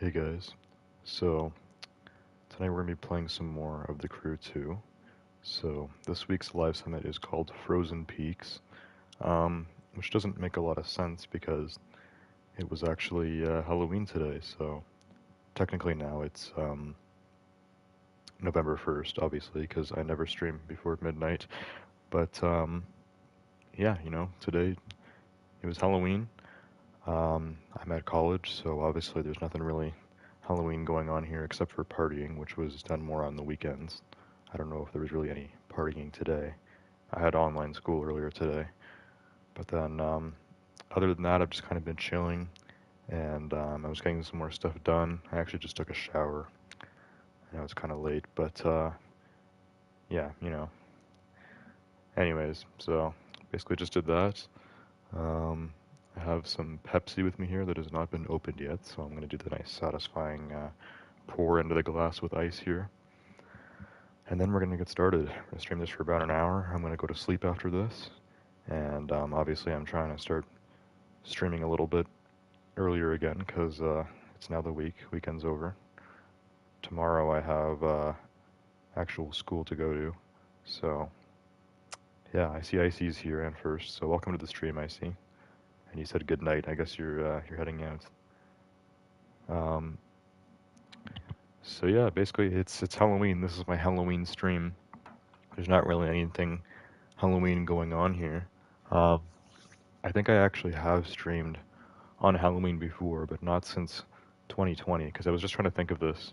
Hey guys, so tonight we're going to be playing some more of The Crew 2. So this week's live summit is called Frozen Peaks, which doesn't make a lot of sense because it was actually Halloween today, so technically now it's November 1st, obviously, because I never stream before midnight. But yeah, today it was Halloween. I'm at college, so obviously there's nothing really Halloween going on here except for partying, which was done more on the weekends. I don't know if there was really any partying today. I had online school earlier today, but then other than that, I've just kind of been chilling, and I was getting some more stuff done. I actually just took a shower. I know it's kind of late, but yeah, Anyways, so basically just did that. Um, I have some Pepsi with me here that has not been opened yet, so I'm going to do the nice satisfying pour into the glass with ice here. And then we're going to get started. We're going to stream this for about an hour. I'm going to go to sleep after this. And obviously I'm trying to start streaming a little bit earlier again because it's now the weekend's over. Tomorrow I have actual school to go to. So yeah, I see Icy's here and first. So welcome to the stream, Icy. And you said good night. I guess you're heading out. Um, so yeah, basically it's Halloween. This is my Halloween stream. There's not really anything Halloween going on here. Um, I think I actually have streamed on Halloween before, but not since 2020, because I was just trying to think of this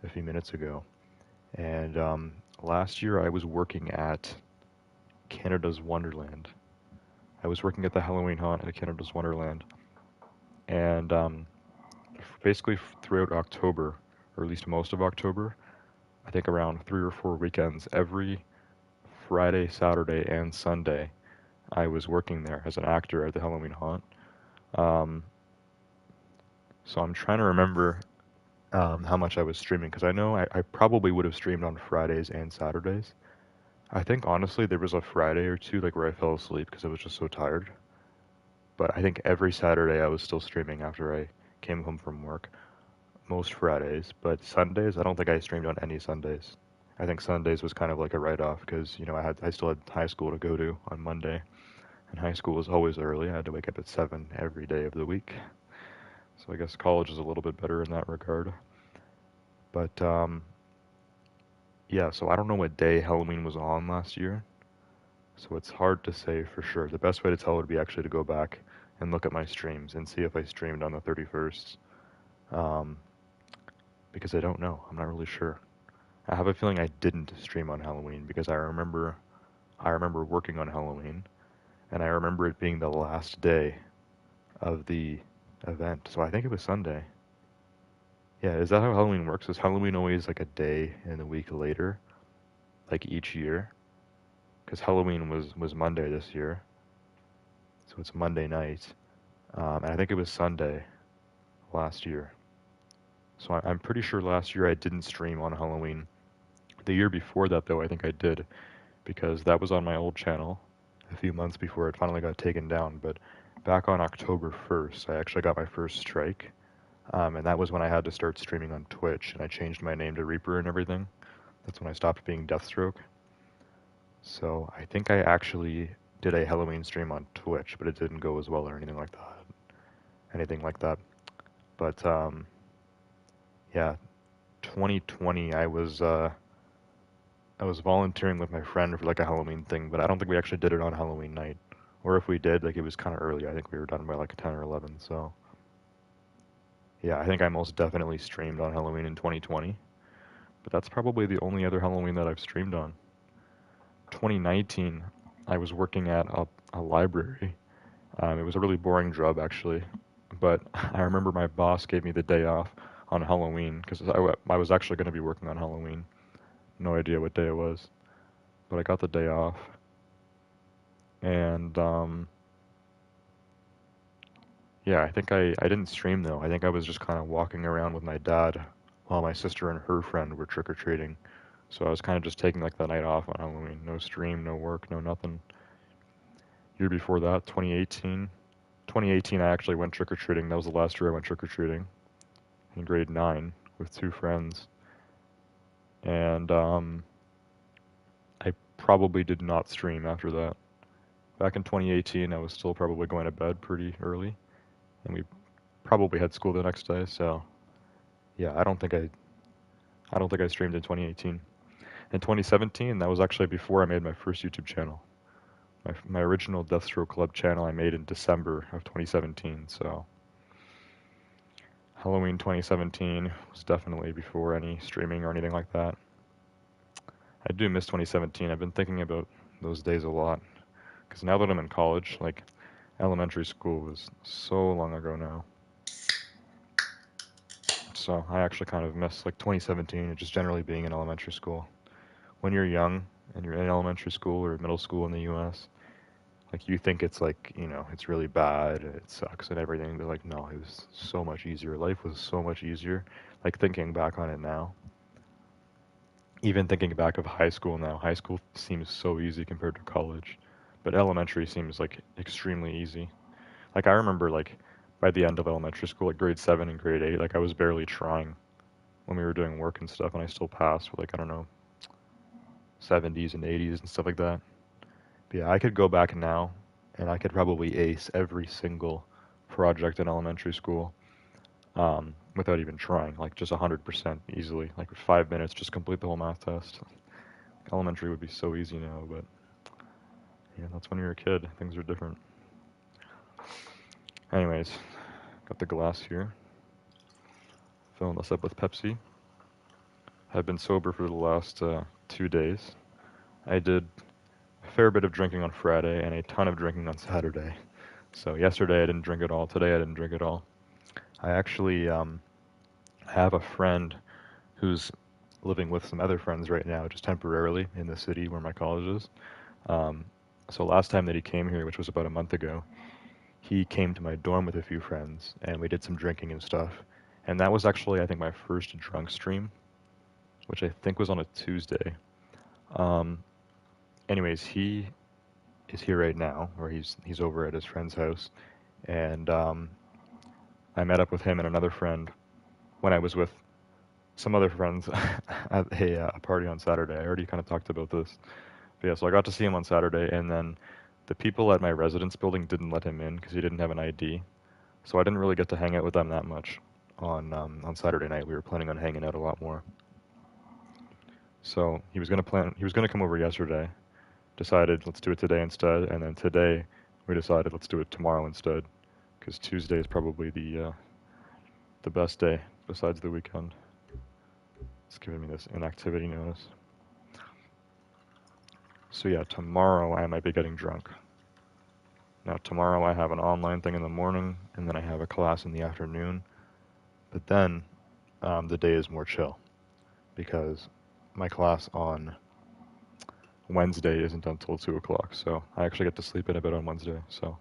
a few minutes ago. And last year I was working at Canada's Wonderland. I was working at the Halloween haunt at Canada's Wonderland, and basically throughout October, or at least most of October, I think around 3 or 4 weekends, every Friday, Saturday, and Sunday, I was working there as an actor at the Halloween haunt. Um, so I'm trying to remember how much I was streaming because I know I probably would have streamed on Fridays and Saturdays. I think honestly there was a Friday or two like where I fell asleep because I was just so tired. But I think every Saturday I was still streaming after I came home from work. Most Fridays, but Sundays I don't think I streamed on any Sundays. I think Sundays was kind of like a write-off because I still had high school to go to on Monday, and high school was always early. I had to wake up at 7 every day of the week. So I guess college is a little bit better in that regard. But yeah, so I don't know what day Halloween was on last year, so it's hard to say for sure. The best way to tell would be actually to go back and look at my streams and see if I streamed on the 31st, um, because I don't know. I'm not really sure. I have a feeling I didn't stream on Halloween because I remember working on Halloween, and I remember it being the last day of the event. So I think it was Sunday. Yeah, is that how Halloween works? Is Halloween always like a day and a week later, like each year? Because Halloween was Monday this year, so it's Monday night, and I think it was Sunday last year. So I'm pretty sure last year I didn't stream on Halloween. The year before that, though, I think I did because that was on my old channel a few months before it finally got taken down. But back on October 1st, I actually got my first strike, and that was when I had to start streaming on Twitch, and I changed my name to Reaper and everything. That's when I stopped being Deathstroke. So I think I actually did a Halloween stream on Twitch, but it didn't go as well or anything like that. But yeah, 2020 I was volunteering with my friend for like a Halloween thing, but I don't think we actually did it on Halloween night. Or if we did, like it was kind of early. I think we were done by like 10 or 11. So yeah, I think I most definitely streamed on Halloween in 2020. But that's probably the only other Halloween that I've streamed on. 2019, I was working at a library. It was a really boring job, actually. But I remember my boss gave me the day off on Halloween because I was actually going to be working on Halloween. No idea what day it was. But I got the day off. And yeah, I think I didn't stream though. I think I was just kind of walking around with my dad while my sister and her friend were trick-or-treating. So I was kind of just taking like the night off on Halloween. No stream, no work, no nothing. Year before that, 2018. 2018, I actually went trick-or-treating. That was the last year I went trick-or-treating. in grade 9 with 2 friends, and I probably did not stream after that. Back in 2018, I was still probably going to bed pretty early, and we probably had school the next day. So yeah, I don't think I streamed in 2018. In 2017, that was actually before I made my first YouTube channel. My original Deathstroke Club channel I made in December of 2017. So Halloween 2017 was definitely before any streaming or anything like that. I do miss 2017. I've been thinking about those days a lot because now that I'm in college, like elementary school was so long ago now. So I actually kind of miss like 2017 and just generally being in elementary school. When you're young and you're in elementary school or middle school in the US, like you think it's like, it's really bad, it sucks and everything, but like no, it was so much easier. Life was so much easier. Like thinking back on it now, even thinking back of high school now, high school seems so easy compared to college, but elementary seems like extremely easy. Like I remember like by the end of elementary school, like grade 7 and grade 8, like I was barely trying when we were doing work and stuff, and I still passed with like, I don't know, 70s and 80s and stuff like that. But yeah, I could go back now and I could probably ace every single project in elementary school without even trying, like just 100% easily. Like 5 minutes, just complete the whole math test. Elementary would be so easy now, but yeah, that's when you're a kid. Things are different. Anyways, got the glass here. Filling this up with Pepsi. I've been sober for the last 2 days. I did a fair bit of drinking on Friday and a ton of drinking on Saturday. So yesterday I didn't drink at all. Today I didn't drink at all. I actually have a friend who's living with some other friends right now, just temporarily in the city where my college is. Um, so last time that he came here, which was about a month ago, he came to my dorm with a few friends and we did some drinking and stuff. And that was actually, I think, my first drunk stream, which I think was on a Tuesday. Um, anyways, he is here right now, or he's over at his friend's house, and I met up with him and another friend when I was with some other friends at a party on Saturday. I already kind of talked about this. But yeah, so I got to see him on Saturday, and then the people at my residence building didn't let him in because he didn't have an ID. So I didn't really get to hang out with them that much on Saturday night. We were planning on hanging out a lot more. So he was gonna come over yesterday. Decided let's do it today instead, and then today we decided let's do it tomorrow instead, because Tuesday is probably the best day besides the weekend. It's giving me this inactivity notice. So yeah, tomorrow I might be getting drunk. Now tomorrow I have an online thing in the morning, and then I have a class in the afternoon. But then the day is more chill because my class on Wednesday isn't until 2 o'clock, so I actually get to sleep in a bit on Wednesday. So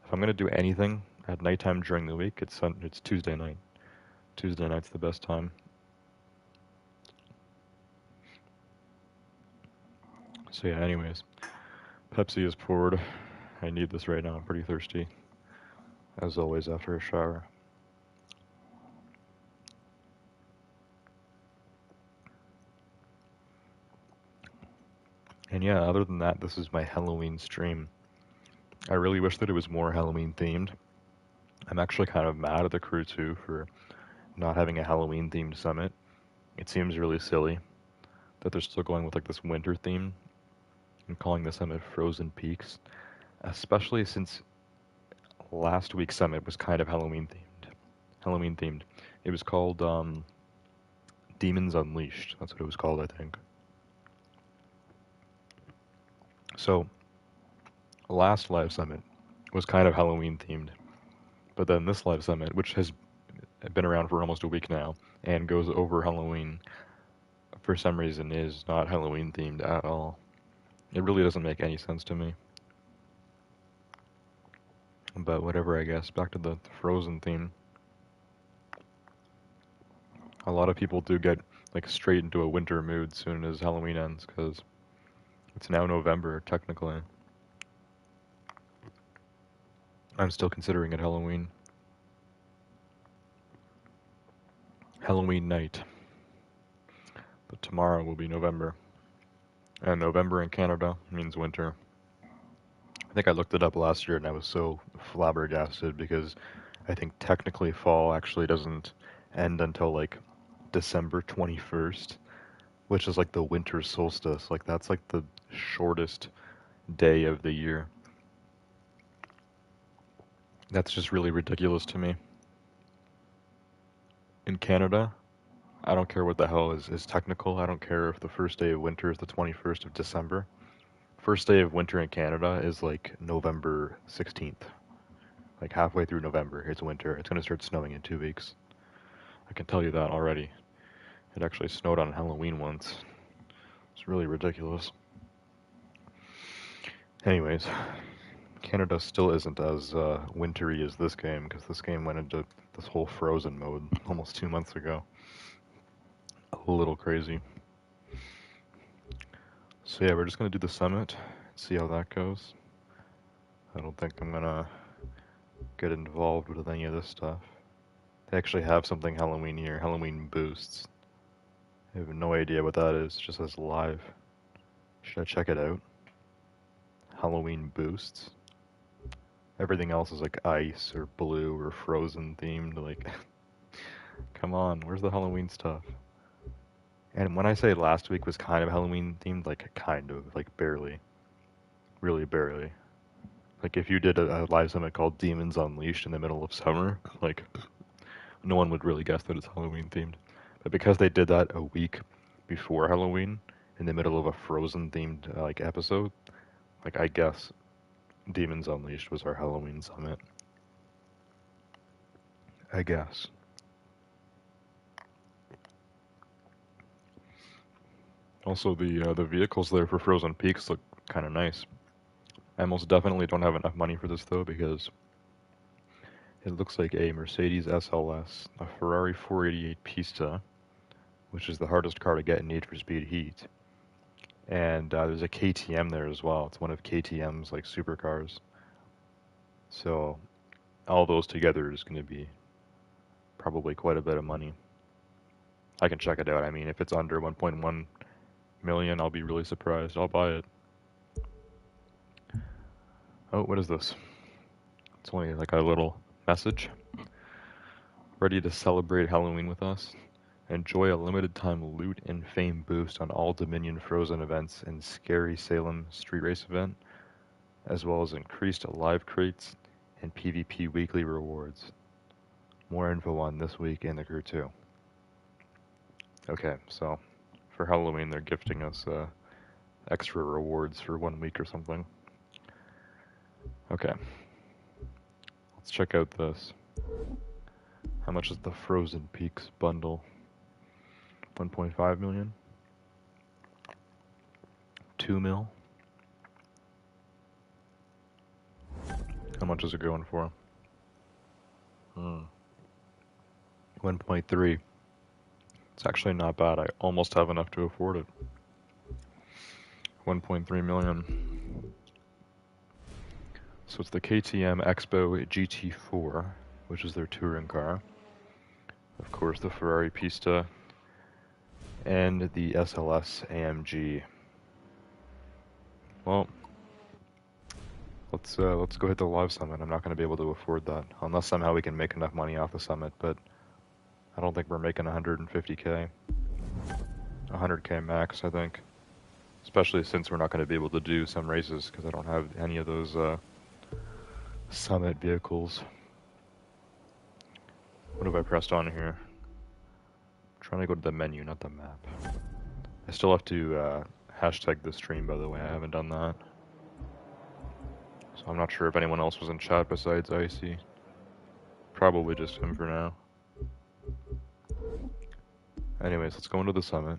if I'm gonna do anything at nighttime during the week, it's Tuesday night. Tuesday night's the best time. So yeah, anyways, Pepsi is poured. I need this right now. I'm pretty thirsty, as always after a shower. And yeah, other than that, this is my Halloween stream. I really wish that it was more Halloween themed. I'm actually kind of mad at the crew too for not having a Halloween themed summit. It seems really silly that they're still going with like this winter theme and calling the summit Frozen Peaks, especially since last week's summit was kind of Halloween themed. Halloween themed. It was called Demons Unleashed. That's what it was called, I think. So last live summit was kind of Halloween themed, but then this live summit, which has been around for almost a week now and goes over Halloween, for some reason is not Halloween themed at all. It really doesn't make any sense to me. But whatever, I guess. Back to the Frozen theme. A lot of people do get like straight into a winter mood soon as Halloween ends, because it's now November, technically. I'm still considering it Halloween. Halloween night. But tomorrow will be November. And November in Canada means winter. I think I looked it up last year and I was so flabbergasted because I think technically fall actually doesn't end until like December 21st, which is like the winter solstice. Like that's like the shortest day of the year. That's just really ridiculous to me. In Canada, I don't care what the hell is technical. I don't care if the first day of winter is the 21st of December. First day of winter in Canada is like November 16th. Like halfway through November, it's winter. It's going to start snowing in 2 weeks. I can tell you that already. It actually snowed on Halloween once. It's really ridiculous. Anyways, Canada still isn't as wintry as this game because this game went into this whole frozen mode almost 2 months ago. A little crazy. So yeah, we're just going to do the summit, see how that goes. I don't think I'm going to get involved with any of this stuff. They actually have something Halloween here, Halloween boosts. I have no idea what that is, it just says live. Should I check it out? Halloween boosts. Everything else is like ice or blue or frozen themed, like come on, where's the Halloween stuff? And when I say last week was kind of Halloween themed, like kind of, like barely. Really barely. Like if you did a live summit called Demons Unleashed in the middle of summer, like no one would really guess that it's Halloween themed. But because they did that a week before Halloween, in the middle of a Frozen themed like episode, like I guess Demons Unleashed was our Halloween summit. I guess. Also, the vehicles there for Frozen Peaks look kind of nice. I most definitely don't have enough money for this though because it looks like a Mercedes SLS, a Ferrari 488 Pista, which is the hardest car to get in Need for Speed Heat, and there's a KTM there as well. It's one of KTM's like supercars. So all those together is going to be probably quite a bit of money. I can check it out. I mean, if it's under 1.1 million, I'll be really surprised. I'll buy it. Oh, what is this? It's only like a little message. Ready to celebrate Halloween with us? Enjoy a limited time loot and fame boost on all Dominion Frozen events and Scary Salem Street Race event, as well as increased live crates and PvP weekly rewards. More info on this week in the crew too. Okay, so for Halloween they're gifting us extra rewards for 1 week or something. Okay, let's check out this. How much is the Frozen Peaks bundle? 1.5 million? 2 mil? How much is it going for? 1.3. It's actually not bad. I almost have enough to afford it. 1.3 million. So it's the KTM Expo GT4, which is their touring car. Of course, the Ferrari Pista and the SLS AMG. Well, let's go hit the live summit. I'm not going to be able to afford that unless somehow we can make enough money off the summit, but I don't think we're making 150k. 100k max, I think. Especially since we're not going to be able to do some races because I don't have any of those summit vehicles. What have I pressed on here? I'm trying to go to the menu, not the map. I still have to hashtag the stream, by the way. I haven't done that. So I'm not sure if anyone else was in chat besides Icy. Probably just him for now. Anyways, let's go into the summit.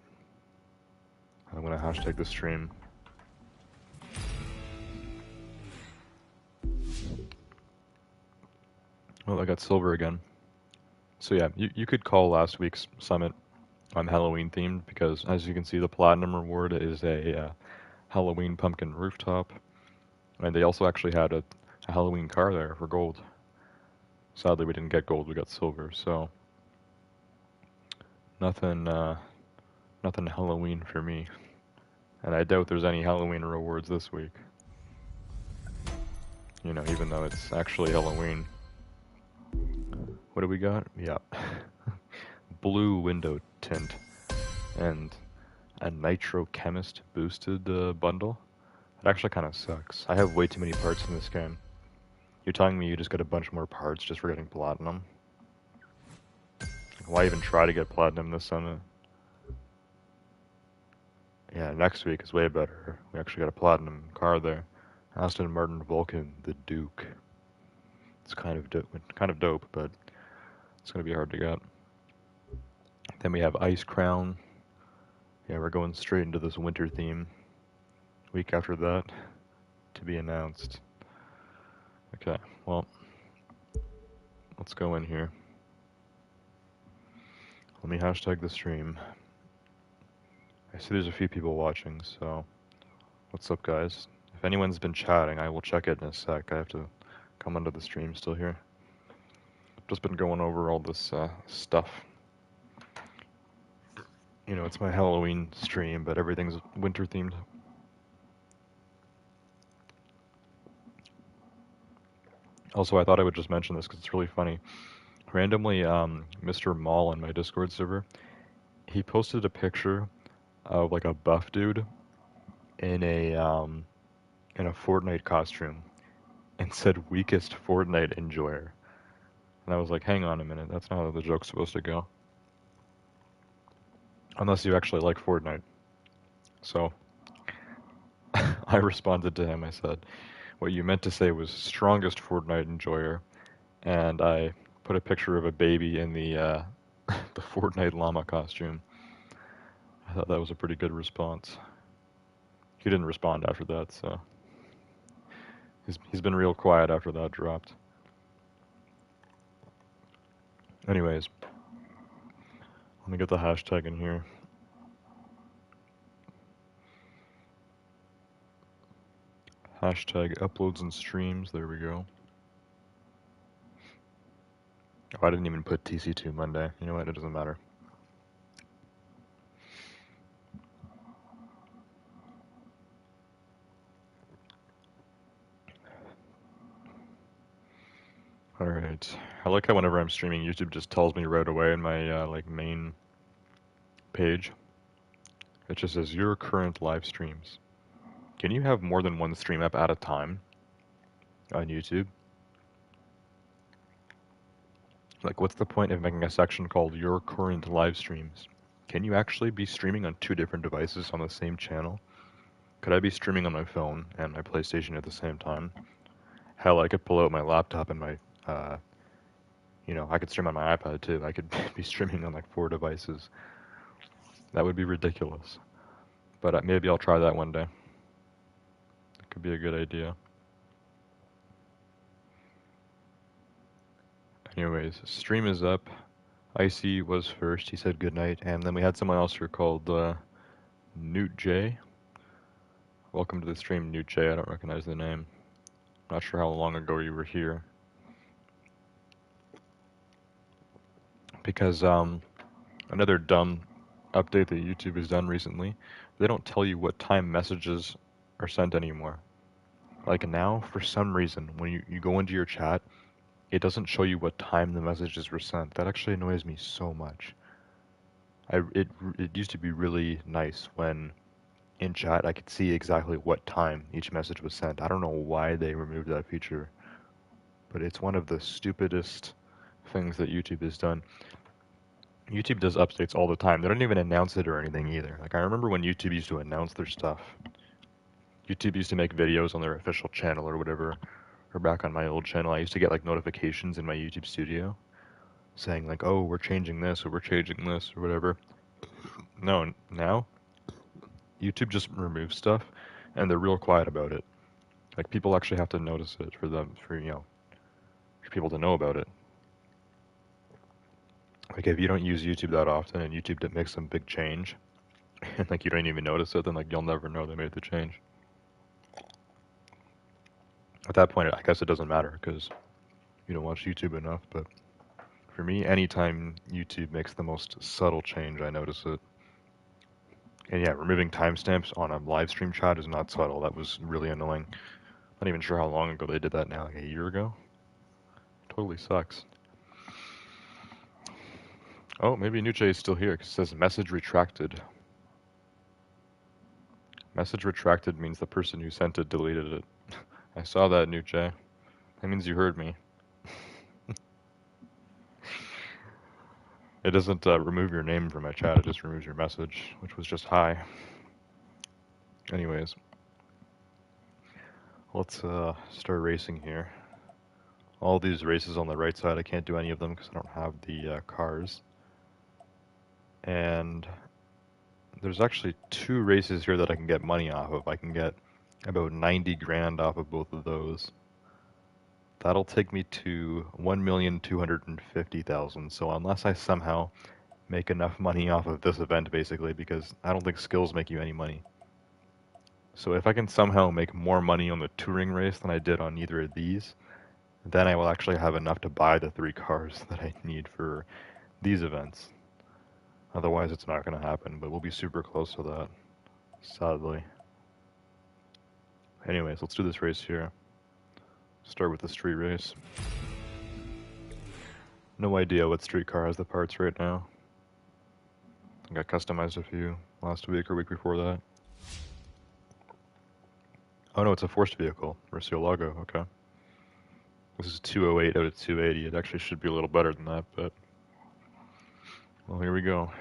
I'm going to hashtag the stream. Oh, I got silver again. So yeah, you could call last week's summit Halloween themed because, as you can see, the platinum reward is a Halloween pumpkin rooftop, and they also actually had a Halloween car there for gold. Sadly, we didn't get gold; we got silver. So Nothing, nothing Halloween for me. And I doubt there's any Halloween rewards this week. You know, even though it's actually Halloween. What do we got? Yeah. Blue window tint. And a Nitro Chemist boosted bundle. It actually kind of sucks. I have way too many parts in this game. You're telling me you just get a bunch more parts just for getting platinum? Why even try to get platinum this summit? Yeah, next week is way better. We actually got a platinum car there. Aston Martin Vulcan, the Duke. It's kind of dope, but it's gonna be hard to get. Then we have Ice Crown. Yeah, we're going straight into this winter theme. Week after that, to be announced. Okay, well, let's go in here. Let me hashtag the stream. I see there's a few people watching, so what's up, guys? If anyone's been chatting, I will check it in a sec. I have to come onto the stream still here. Just been going over all this stuff. You know, it's my Halloween stream, but everything's winter themed. Also, I thought I would just mention this because it's really funny. Randomly, Mr. Mall on my Discord server, he posted a picture of like a buff dude in a Fortnite costume and said weakest Fortnite enjoyer. And I was like, hang on a minute, that's not how the joke's supposed to go. Unless you actually like Fortnite. So I responded to him, I said, what you meant to say was strongest Fortnite enjoyer, and I put a picture of a baby in the the Fortnite llama costume. I thought that was a pretty good response. He didn't respond after that, so he's been real quiet after that dropped. Anyways, let me get the hashtag in here. Hashtag uploads and streams. There we go. Oh, I didn't even put TC2 Monday. You know what? It doesn't matter. Alright. I like how whenever I'm streaming, YouTube just tells me right away in my like main page. It just says your current live streams. Can you have more than one stream up at a time on YouTube? Like, what's the point of making a section called your current live streams? Can you actually be streaming on two different devices on the same channel? Could I be streaming on my phone and my PlayStation at the same time? Hell, I could pull out my laptop and my, you know, I could stream on my iPad too. I could be streaming on like 4 devices. That would be ridiculous. But maybe I'll try that one day. It could be a good idea. Anyways, stream is up. Icy was first. He said goodnight. And then we had someone else here called Newt J. Welcome to the stream, Newt J. I don't recognize the name. Not sure how long ago you were here. Because another dumb update that YouTube has done recently, they don't tell you what time messages are sent anymore. Like now, for some reason, when you go into your chat, it doesn't show you what time the messages were sent. That actually annoys me so much. It used to be really nice when in chat I could see exactly what time each message was sent. I don't know why they removed that feature, but it's one of the stupidest things that YouTube has done. YouTube does updates all the time. They don't even announce it or anything either. Like, I remember when YouTube used to announce their stuff. YouTube used to make videos on their official channel or whatever, or back on my old channel, I used to get like notifications in my YouTube studio saying like, oh, we're changing this or we're changing this or whatever. No, now YouTube just removes stuff and they're real quiet about it. Like, people actually have to notice it for people to know about it. Like, if you don't use YouTube that often and YouTube makes some big change and like you don't even notice it, then like you'll never know they made the change. At that point, I guess it doesn't matter because you don't watch YouTube enough, but For me, anytime YouTube makes the most subtle change, I notice it. And yeah, removing timestamps on a live stream chat is not subtle. That was really annoying. Not even sure how long ago they did that now, like a year ago? Totally sucks. Oh, maybe Nuche is still here, because it says message retracted. Message retracted means the person who sent it deleted it. I saw that, Nuche. That means you heard me. It doesn't remove your name from my chat, it just removes your message, which was just hi. Anyways. Let's start racing here. All these races on the right side, I can't do any of them because I don't have the cars. And there's actually 2 races here that I can get money off of. I can get about 90 grand off of both of those. That'll take me to 1,250,000. So unless I somehow make enough money off of this event, basically, because I don't think skills make you any money. So if I can somehow make more money on the touring race than I did on either of these, then I will actually have enough to buy the 3 cars that I need for these events. Otherwise, it's not going to happen, but we'll be super close to that, sadly. Anyways, let's do this race here. Start with the street race. No idea what street car has the parts right now. I think I customized a few last week or week before that. Oh no, it's a forced vehicle. Murcielago, okay. This is 208 out of 280. It actually should be a little better than that, but... Well, here we go.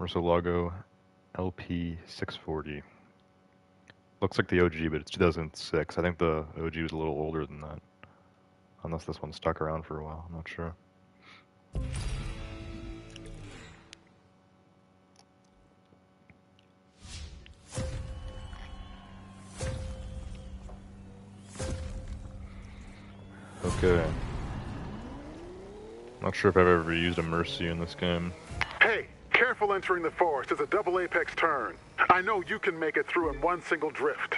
Murcielago LP640. Looks like the OG, but it's 2006. I think the OG was a little older than that. Unless this one stuck around for a while, I'm not sure. Okay. Not sure if I've ever used a Mercy in this game. Hey, careful entering the forest. It's a double apex turn. I know you can make it through in one single drift.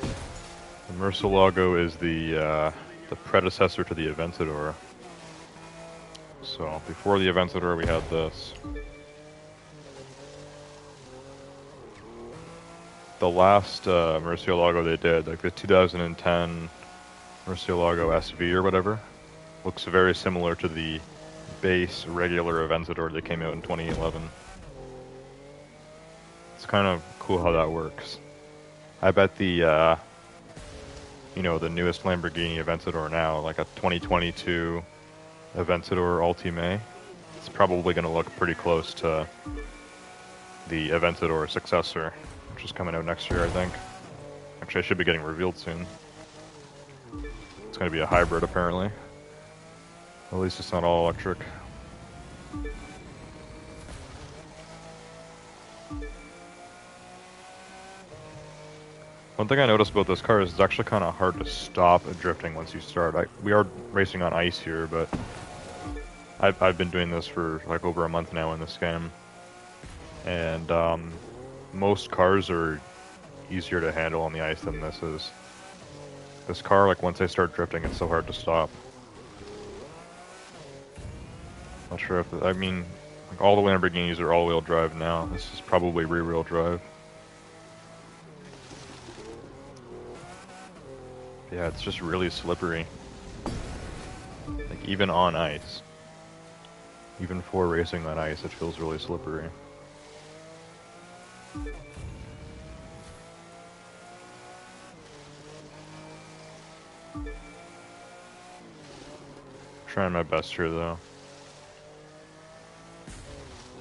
The Murcielago is the predecessor to the Aventador. So, before the Aventador we had this. The last Murcielago they did, like the 2010 Murcielago SV or whatever, looks very similar to the base regular Aventador that came out in 2011. It's kind of cool how that works. I bet the, you know, the newest Lamborghini Aventador now, like a 2022 Aventador Ultime, it's probably going to look pretty close to the Aventador successor, which is coming out next year, I think. Actually, I should be getting revealed soon. It's going to be a hybrid, apparently. At least it's not all electric. One thing I noticed about this car is it's actually kind of hard to stop drifting once you start. We are racing on ice here, but I've been doing this for like over a month now in this game. And most cars are easier to handle on the ice than this is. This car, like once I start drifting, it's so hard to stop. Not sure if, I mean, like all the Lamborghinis are all-wheel drive now. This is probably rear-wheel drive. Yeah, it's just really slippery. Like even on ice. Even for racing on ice, it feels really slippery. Trying my best here though.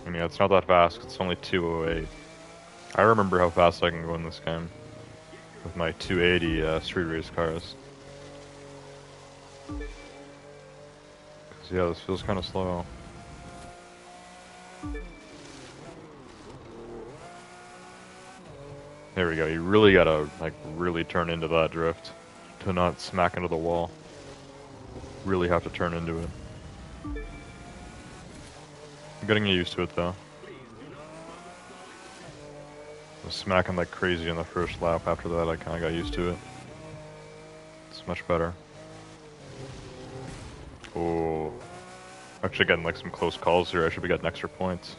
I mean, it's not that fast, it's only 208. I remember how fast I can go in this game with my 280 street race cars. Cause yeah, this feels kind of slow. There we go, you really gotta like really turn into that drift to not smack into the wall. Really have to turn into it. I'm getting used to it though. I was smacking like crazy on the first lap. After that I kinda got used to it. It's much better. Oh, Actually getting like some close calls here. I should be getting extra points.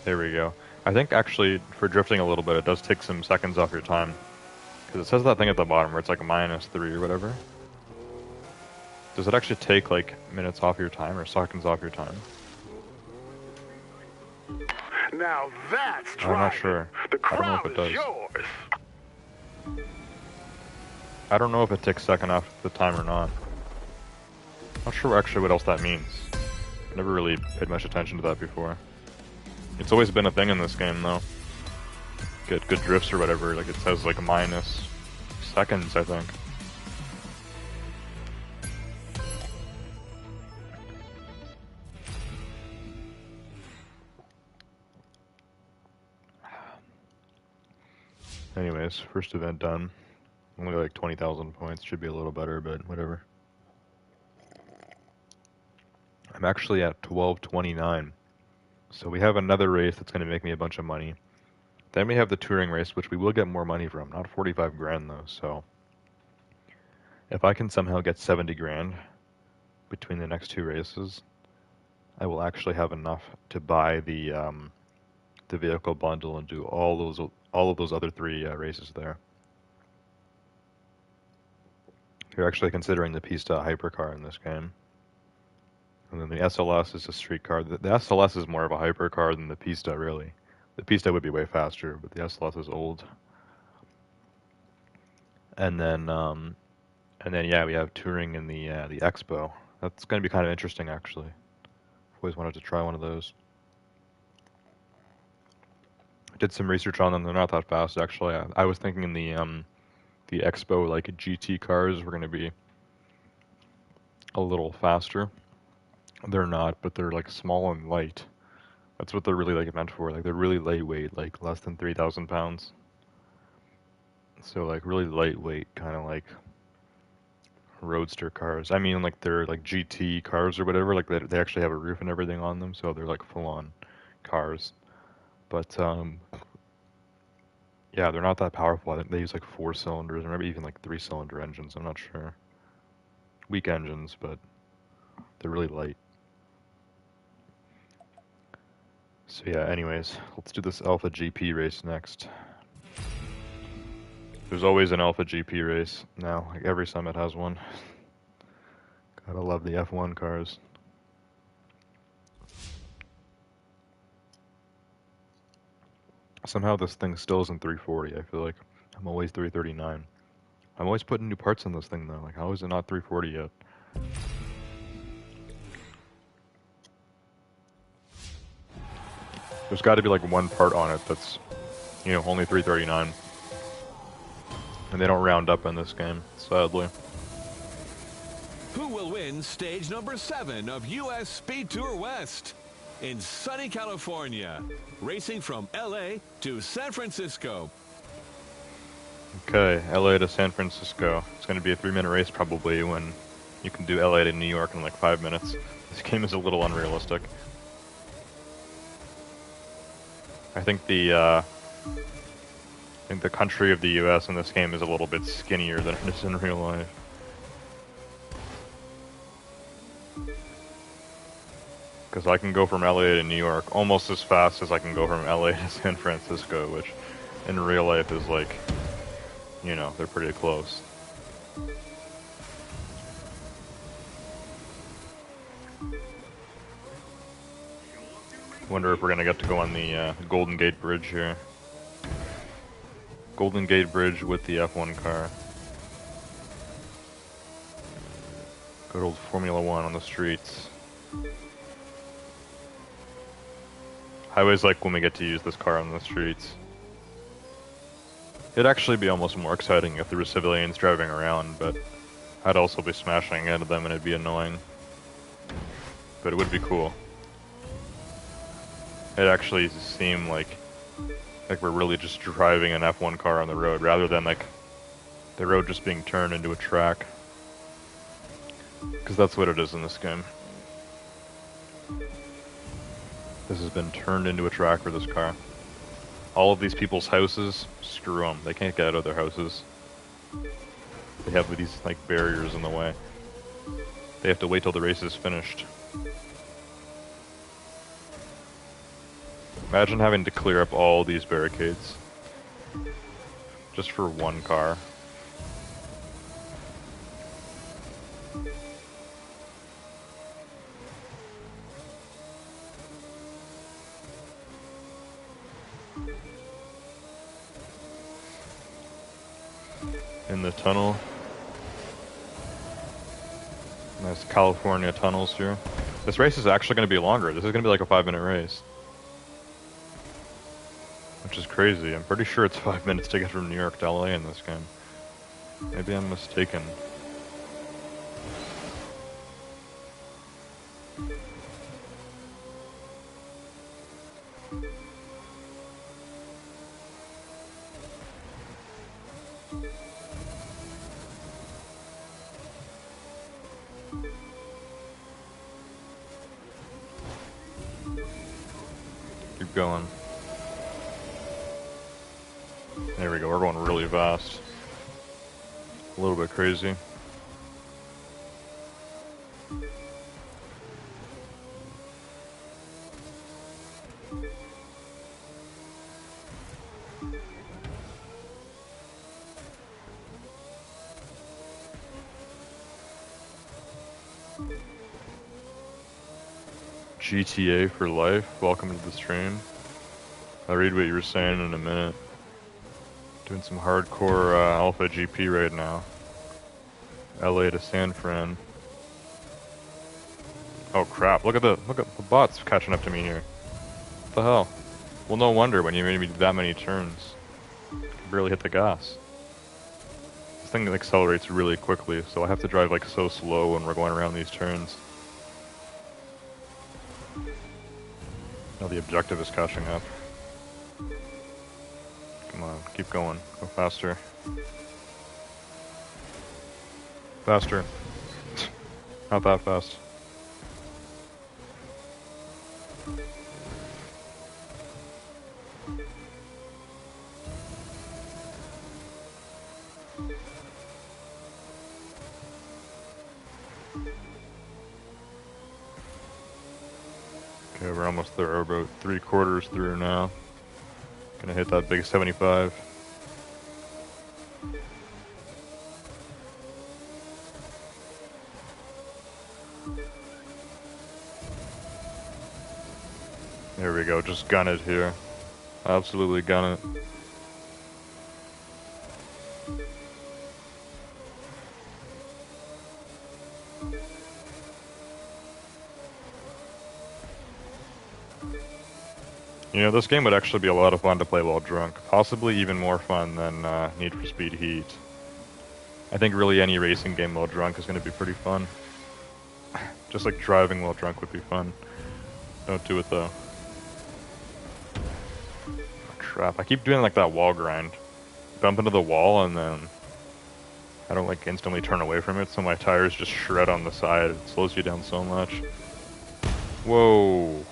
There we go. I think actually for drifting a little bit, it does take some seconds off your time. Because it says that thing at the bottom where it's like a -3 or whatever. Does it actually take like minutes off your time or seconds off your time? Now that's driving. I'm not sure. The crowd I don't know if it does. is yours. I don't know if it takes second off the time or not. Not sure actually what else that means. Never really paid much attention to that before. It's always been a thing in this game though. Get good drifts or whatever, like it says like minus seconds, I think. Anyways, first event done. Only like 20,000 points, should be a little better, but whatever. I'm actually at 1229. So we have another race that's going to make me a bunch of money. Then we have the touring race, which we will get more money from. Not 45 grand though, so if I can somehow get 70 grand between the next two races, I will actually have enough to buy the vehicle bundle and do all of those other three races there. You're actually considering the Pista hypercar in this game. And then the SLS is a street car. The SLS is more of a hypercar than the Pista, really. The Pista would be way faster, but the SLS is old. And then yeah, we have touring in the Expo. That's going to be kind of interesting, actually. I've always wanted to try one of those. I did some research on them. They're not that fast, actually. I was thinking in the Expo, like GT cars were going to be a little faster. They're not, but they're like small and light. That's what they're really like meant for. Like they're really lightweight, like less than 3,000 pounds. So like really lightweight, kind of like roadster cars. I mean, like they're like GT cars or whatever. Like they actually have a roof and everything on them, so they're like full-on cars. But yeah, they're not that powerful. I think they use like 4 cylinders, or maybe even like 3-cylinder engines. I'm not sure. Weak engines, but they're really light. So yeah, anyways, let's do this Alpha GP race next. There's always an Alpha GP race now, like every summit has one. Gotta love the F1 cars. Somehow this thing still isn't 340, I feel like. I'm always 339. I'm always putting new parts on this thing though, like how is it not 340 yet? There's got to be like one part on it that's, you know, only 339. And they don't round up in this game, sadly. Who will win stage number 7 of US Speed Tour West? In sunny California, racing from LA to San Francisco. Okay, LA to San Francisco. It's going to be a 3-minute race probably when you can do LA to New York in like 5 minutes. This game is a little unrealistic. I think the country of the US in this game is a little bit skinnier than it is in real life. Because I can go from LA to New York almost as fast as I can go from LA to San Francisco, which in real life is like, you know, they're pretty close. Wonder if we're gonna get to go on the Golden Gate Bridge here. Golden Gate Bridge with the F1 car. Good old Formula 1 on the streets. I always like when we get to use this car on the streets. It'd actually be almost more exciting if there were civilians driving around, but I'd also be smashing into them and it'd be annoying. But it would be cool. It actually seemed like we're really just driving an F1 car on the road, rather than like the road just being turned into a track. Because that's what it is in this game. This has been turned into a track for this car. all of these people's houses, screw them. They can't get out of their houses. They have these like barriers in the way. They have to wait till the race is finished. Imagine having to clear up all these barricades just for one car. In the tunnel. Nice California tunnels here. This race is actually going to be longer. This is going to be like a 5-minute race. Which is crazy. I'm pretty sure it's 5 minutes to get from New York to LA in this game. Maybe I'm mistaken. Keep going. There we go, we're going really fast. A little bit crazy. GTA for life, welcome to the stream. I'll read what you were saying in a minute. Doing some hardcore Alpha GP right now. LA to San Fran. Oh crap, look at the bots catching up to me here. What the hell? Well, no wonder when you made me do that many turns. I can barely hit the gas. This thing accelerates really quickly, so I have to drive like so slow when we're going around these turns. Now the objective is catching up. Come on, keep going. Go faster. Faster. Not that fast. Okay, we're almost there. We're about 3/4 through now. Gonna hit that big 75. There we go, just gun it here. Absolutely gun it. You know, this game would actually be a lot of fun to play while drunk. Possibly even more fun than Need for Speed Heat. I think really any racing game while drunk is going to be pretty fun. Just like driving while drunk would be fun. Don't do it though. Oh, crap, I keep doing like that wall grind. Bump into the wall and then I don't like instantly turn away from it, so my tires just shred on the side. It slows you down so much. Whoa.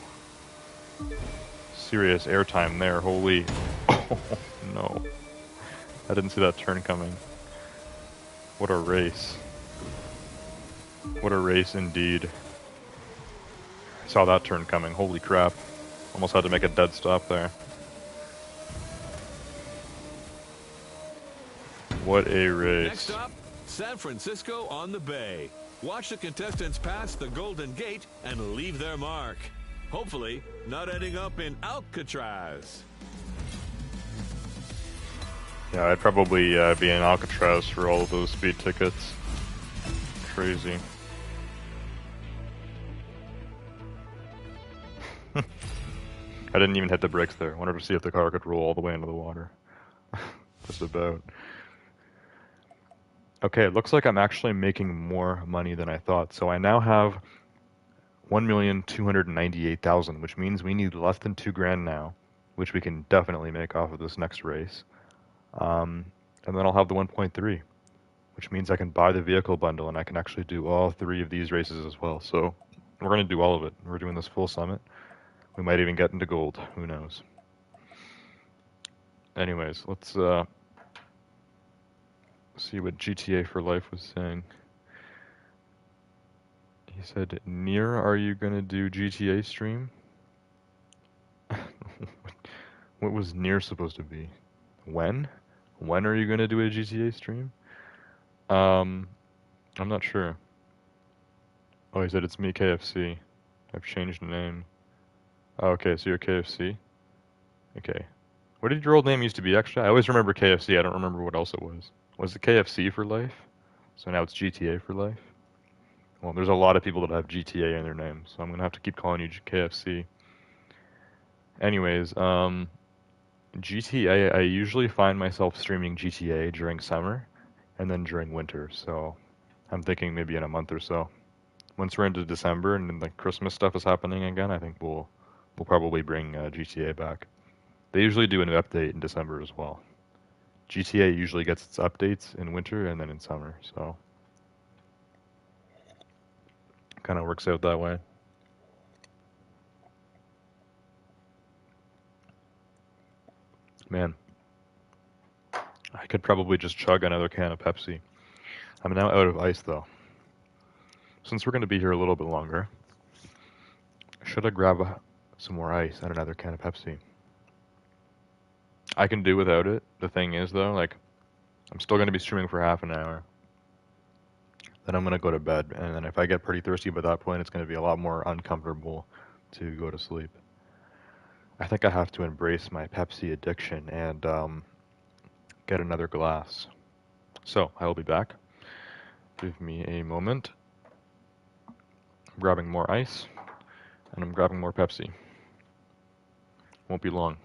Serious airtime there, holy. Oh no. I didn't see that turn coming. What a race. What a race indeed. I saw that turn coming, holy crap. Almost had to make a dead stop there. What a race. Next up, San Francisco on the Bay. Watch the contestants pass the Golden Gate and leave their mark. Hopefully, not ending up in Alcatraz. Yeah, I'd probably be in Alcatraz for all of those speed tickets. Crazy. I didn't even hit the brakes there. I wanted to see if the car could roll all the way into the water. Just about. Okay, it looks like I'm actually making more money than I thought. So I now have 1,298,000, which means we need less than $2,000 now, which we can definitely make off of this next race. And then I'll have the 1.3, which means I can buy the vehicle bundle and I can actually do all 3 of these races as well. So we're going to do all of it. We're doing this full summit. We might even get into gold. Who knows? Anyways, let's see what GTA for Life was saying. He said, "Near, are you gonna do GTA stream?" What was near supposed to be? When? When are you gonna do a GTA stream? Um, I'm not sure. Oh, he said it's me, KFC. I've changed the name. Oh, okay, so you're KFC? Okay. What did your old name used to be, actually? I always remember KFC. I don't remember what else it was. Was it KFC for life? So now it's GTA for life? Well, there's a lot of people that have GTA in their name, so I'm gonna have to keep calling you KFC. Anyways, GTA, I usually find myself streaming GTA during summer and then during winter, so I'm thinking maybe in a month or so. Once we're into December and then the Christmas stuff is happening again, I think we'll probably bring GTA back. They usually do a new update in December as well. GTA usually gets its updates in winter and then in summer, so kind of works out that way. Man, I could probably just chug another can of Pepsi. I'm now out of ice though. Since we're going to be here a little bit longer, should I grab some more ice and another can of Pepsi? I can do without it. The thing is though, like, I'm still going to be streaming for half an hour. Then I'm going to go to bed, and then if I get pretty thirsty by that point, it's going to be a lot more uncomfortable to go to sleep. I think I have to embrace my Pepsi addiction and get another glass. So, I will be back. Give me a moment. I'm grabbing more ice, and I'm grabbing more Pepsi. Won't be long.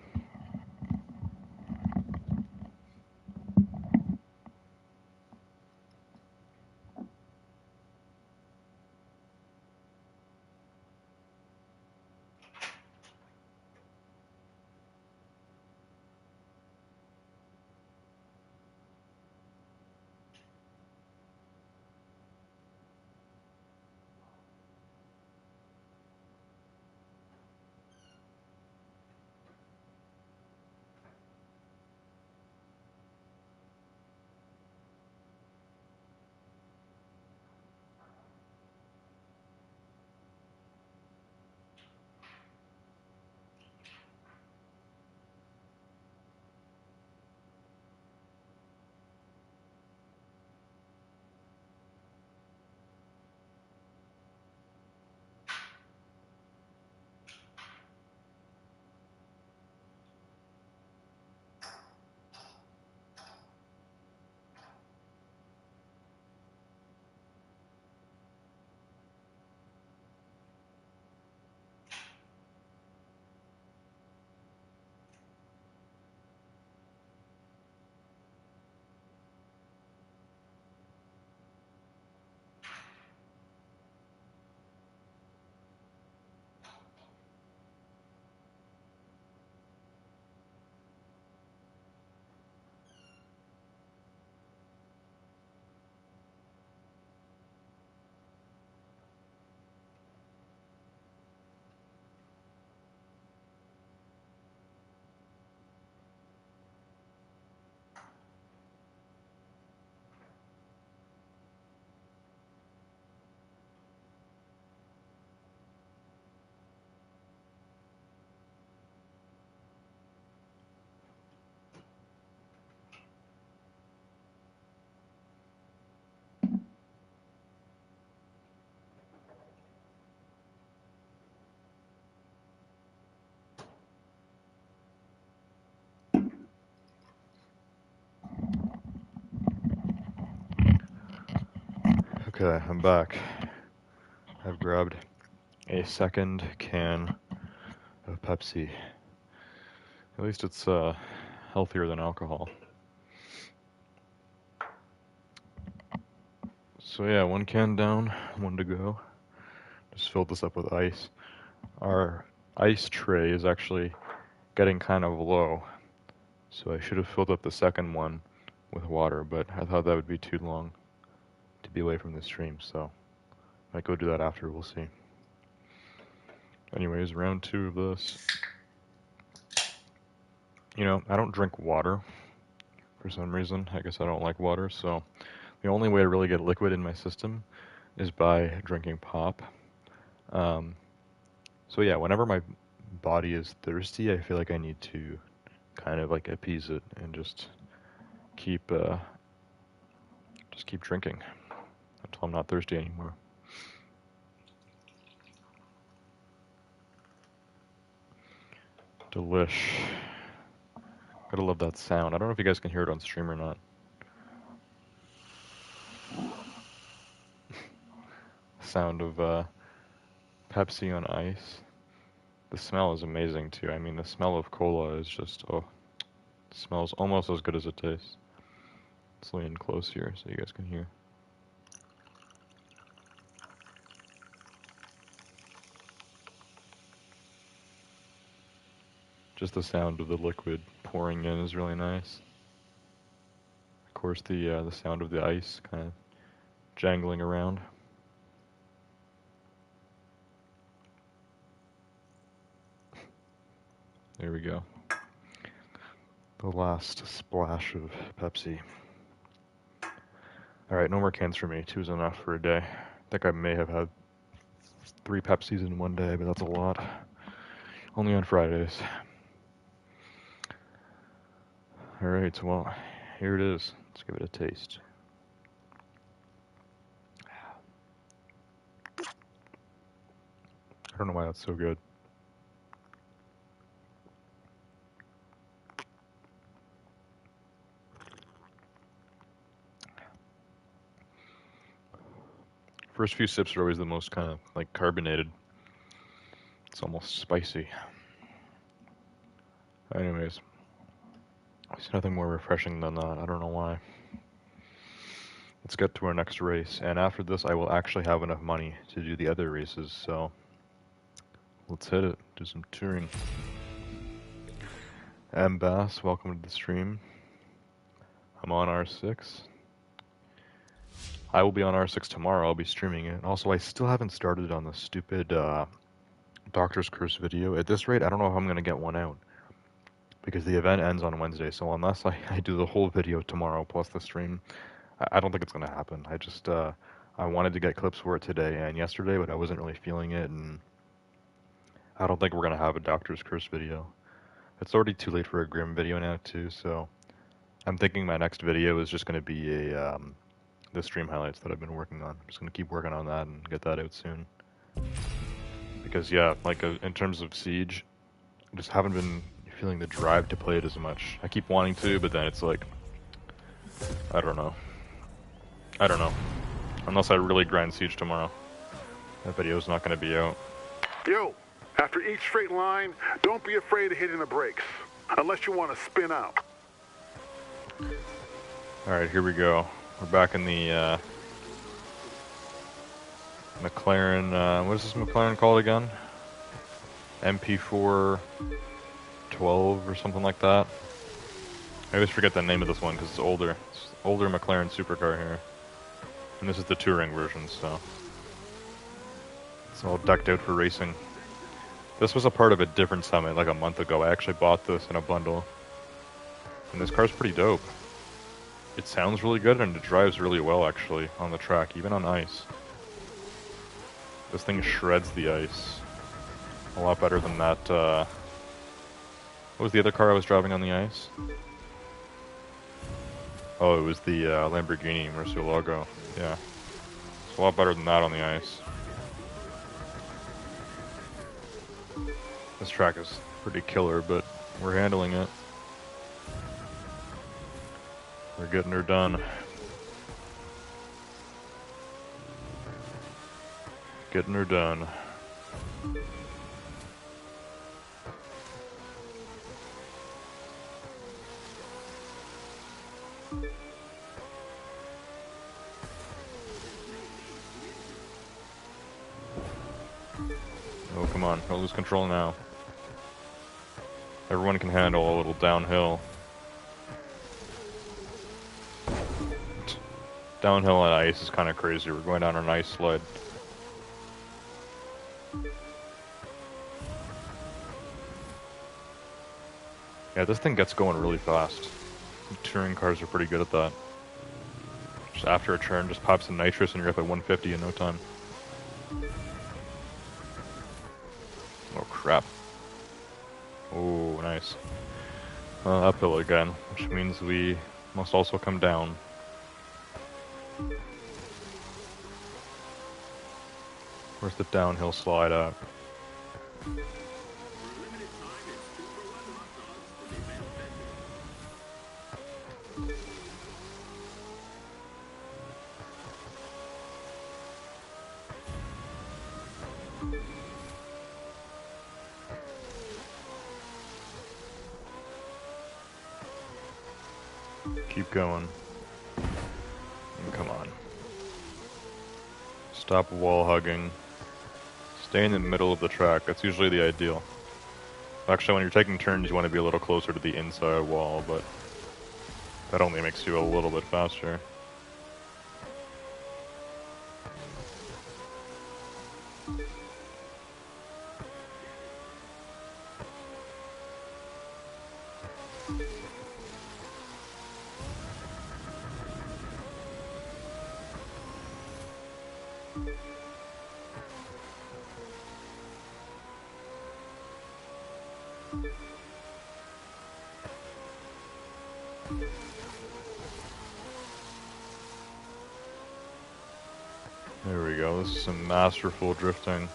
Okay, I'm back. I've grabbed a second can of Pepsi. At least it's healthier than alcohol. So yeah, one can down, one to go. Just filled this up with ice. Our ice tray is actually getting kind of low, so I should have filled up the second one with water, but I thought that would be too long to be away from the stream, so I might go do that after, we'll see. Anyways, round two of this. You know, I don't drink water for some reason. I guess I don't like water, so the only way to really get liquid in my system is by drinking pop. Um, so yeah, whenever my body is thirsty, I feel like I need to kind of like appease it and keep just keep drinking until I'm not thirsty anymore. Delish. Gotta love that sound. I don't know if you guys can hear it on stream or not. Sound of Pepsi on ice. The smell is amazing too. I mean, the smell of cola is just, oh, it smells almost as good as it tastes. Let's lean in close here so you guys can hear. Just the sound of the liquid pouring in is really nice. Of course, the sound of the ice kind of jangling around. There we go. The last splash of Pepsi. Alright, no more cans for me. 2 is enough for a day. I think I may have had 3 Pepsis in one day, but that's a lot. Only on Fridays. Alright, well, here it is. Let's give it a taste. I don't know why that's so good. First few sips are always the most kind of like carbonated. It's almost spicy. Anyways, there's nothing more refreshing than that. I don't know why. Let's get to our next race, and after this I will actually have enough money to do the other races, so let's hit it. Do some touring. M. Bass, welcome to the stream. I'm on R6. I will be on R6 tomorrow. I'll be streaming it. Also, I still haven't started on the stupid Doctor's Curse video. At this rate, I don't know if I'm going to get one out, because the event ends on Wednesday, so unless I do the whole video tomorrow plus the stream, I don't think it's going to happen. I wanted to get clips for it today and yesterday, but I wasn't really feeling it, and I don't think we're going to have a Doctor's Curse video. It's already too late for a Grim video now, too, so I'm thinking my next video is just going to be the stream highlights that I've been working on. I'm just going to keep working on that and get that out soon. Because, yeah, like in terms of Siege, I just haven't been feeling the drive to play it as much. I keep wanting to, but then it's like, I don't know. Unless I really grind Siege tomorrow, that video's not going to be out. Yo, after each straight line, don't be afraid of hitting the brakes, unless you want to spin out. Alright, here we go. We're back in the McLaren, what is this McLaren called again? MP4 12 or something like that. I always forget the name of this one because it's older. It's older McLaren supercar here. And this is the touring version, so it's all decked out for racing. This was a part of a different summit like a month ago. I actually bought this in a bundle. And this car's pretty dope. It sounds really good and it drives really well actually on the track, even on ice. This thing shreds the ice. A lot better than that, what was the other car I was driving on the ice? Oh, it was the Lamborghini Murcielago. Yeah. It's a lot better than that on the ice. This track is pretty killer, but we're handling it. We're getting her done. Getting her done. Oh, come on. Don't lose control now. Everyone can handle a little downhill. Downhill on ice is kind of crazy. We're going down an ice sled. Yeah, Yeah, this thing gets going really fast. Touring cars are pretty good at that. Just after a turn, just pop some nitrous and you're up at 150 in no time. Oh crap. Oh, nice. Uphill again, which means we must also come down. Where's the downhill slide at? Keep going. And come on. Stop wall hugging. Stay in the middle of the track. That's usually the ideal. Actually, when you're taking turns, you want to be a little closer to the inside wall, but that only makes you a little bit faster. There we go, this is some masterful drifting.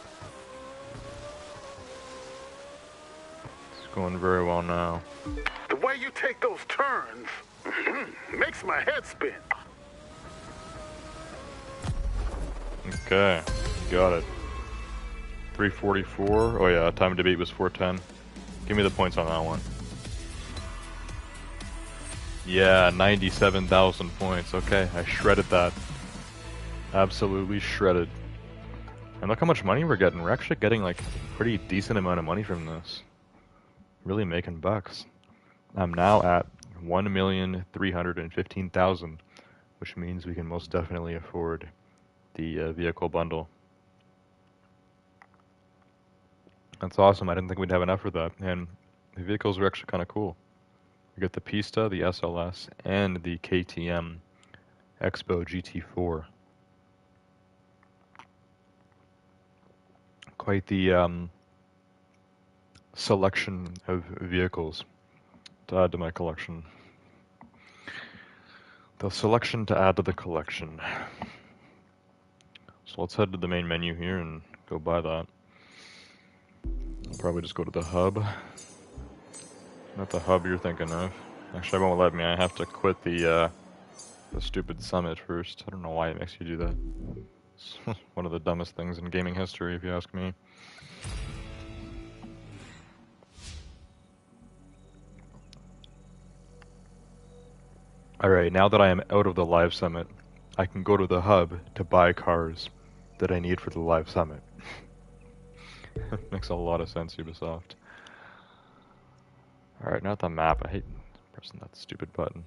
It's going very well now. The way you take those turns makes my head spin. Okay, got it. 344. Oh yeah, time to beat was 410. Give me the points on that one. Yeah, 97,000 points. Okay, I shredded that. Absolutely shredded. And look how much money we're getting. We're actually getting like a pretty decent amount of money from this. Really making bucks. I'm now at 1,315,000, which means we can most definitely afford the vehicle bundle. That's awesome. I didn't think we'd have enough for that. And the vehicles are actually kind of cool. We got the Pista, the SLS, and the KTM Expo GT4. Quite the selection of vehicles to add to my collection. The selection to add to the collection. So let's head to the main menu here and go buy that. I'll probably just go to the hub. Not the hub you're thinking of. Actually, it won't let me. I have to quit the stupid summit first. I don't know why it makes you do that. It's one of the dumbest things in gaming history, if you ask me. Alright, now that I am out of the live summit, I can go to the hub to buy cars that I need for the live summit. Makes a lot of sense, Ubisoft. Alright, not the map. I hate pressing that stupid button.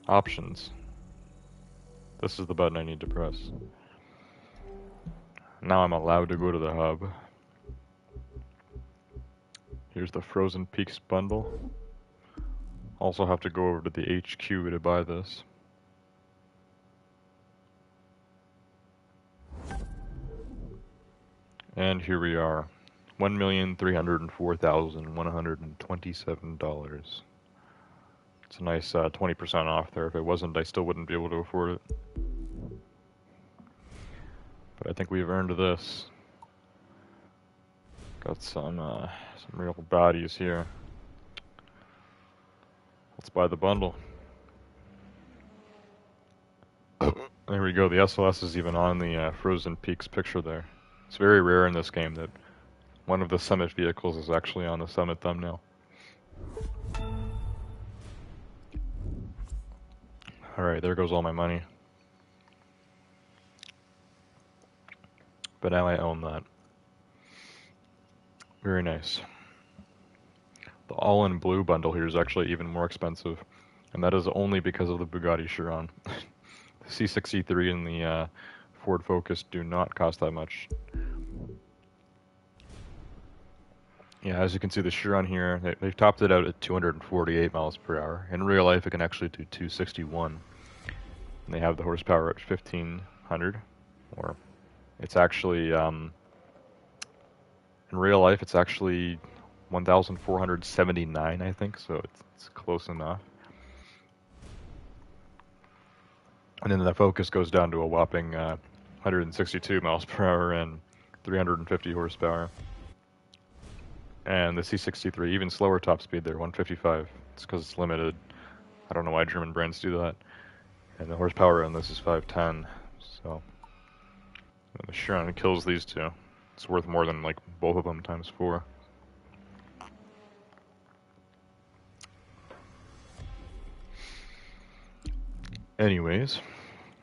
Options. This is the button I need to press. Now I'm allowed to go to the hub. Here's the Frozen Peaks bundle. Also have to go over to the HQ to buy this. And here we are. $1,304,127. It's a nice 20% off there. If it wasn't, I still wouldn't be able to afford it. But I think we've earned this. Got some real baddies here. Let's buy the bundle. There we go. The SLS is even on the Frozen Peaks picture there. It's very rare in this game that one of the Summit vehicles is actually on the Summit thumbnail. Alright, there goes all my money. But now I own that. Very nice. The all-in-blue bundle here is actually even more expensive. And that is only because of the Bugatti Chiron. The C63 and the Ford Focus do not cost that much. Yeah, as you can see, the Chiron here, they've topped it out at 248 miles per hour. In real life, it can actually do 261. And they have the horsepower at 1500, or it's actually, in real life, it's actually 1479, I think, so it's close enough. And then the Focus goes down to a whopping 162 miles per hour and 350 horsepower. And the C63, even slower top speed there, 155. It's because it's limited. I don't know why German brands do that. And the horsepower on this is 510. So the Chiron kills these two. It's worth more than like both of them times 4. Anyways,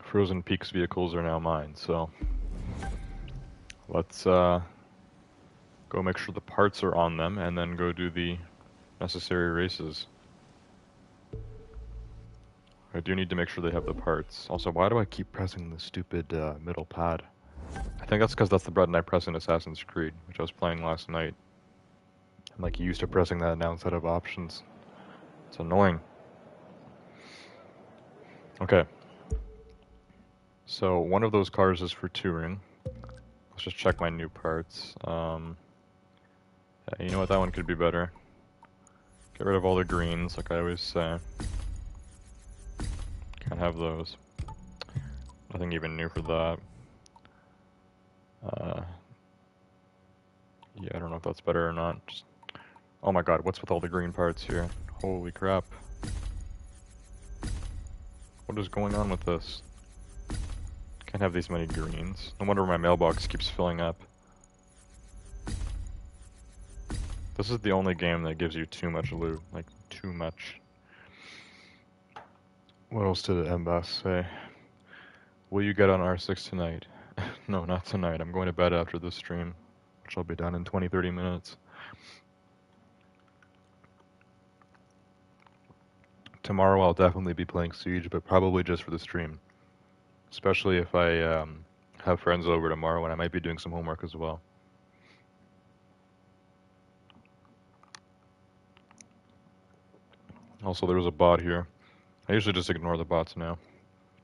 Frozen Peaks vehicles are now mine, so let's go make sure the parts are on them and then go do the necessary races. I do need to make sure they have the parts. Also, why do I keep pressing the stupid middle pad? I think that's because that's the button I press in Assassin's Creed, which I was playing last night. I'm like used to pressing that now instead of options. It's annoying. Okay. So one of those cars is for touring. Let's just check my new parts. Yeah, you know what? That one could be better. Get rid of all the greens, like I always say. Can't have those. Nothing even new for that. Yeah, I don't know if that's better or not. Just, oh my god, what's with all the green parts here? Holy crap. What is going on with this? Can't have these many greens. No wonder my mailbox keeps filling up. This is the only game that gives you too much loot. Like, too much. What else did MBAS say? Will you get on R6 tonight? No, not tonight. I'm going to bed after this stream, which will be done in 20-30 minutes. Tomorrow I'll definitely be playing Siege, but probably just for the stream. Especially if I have friends over tomorrow, and I might be doing some homework as well. Also, there was a bot here. I usually just ignore the bots now.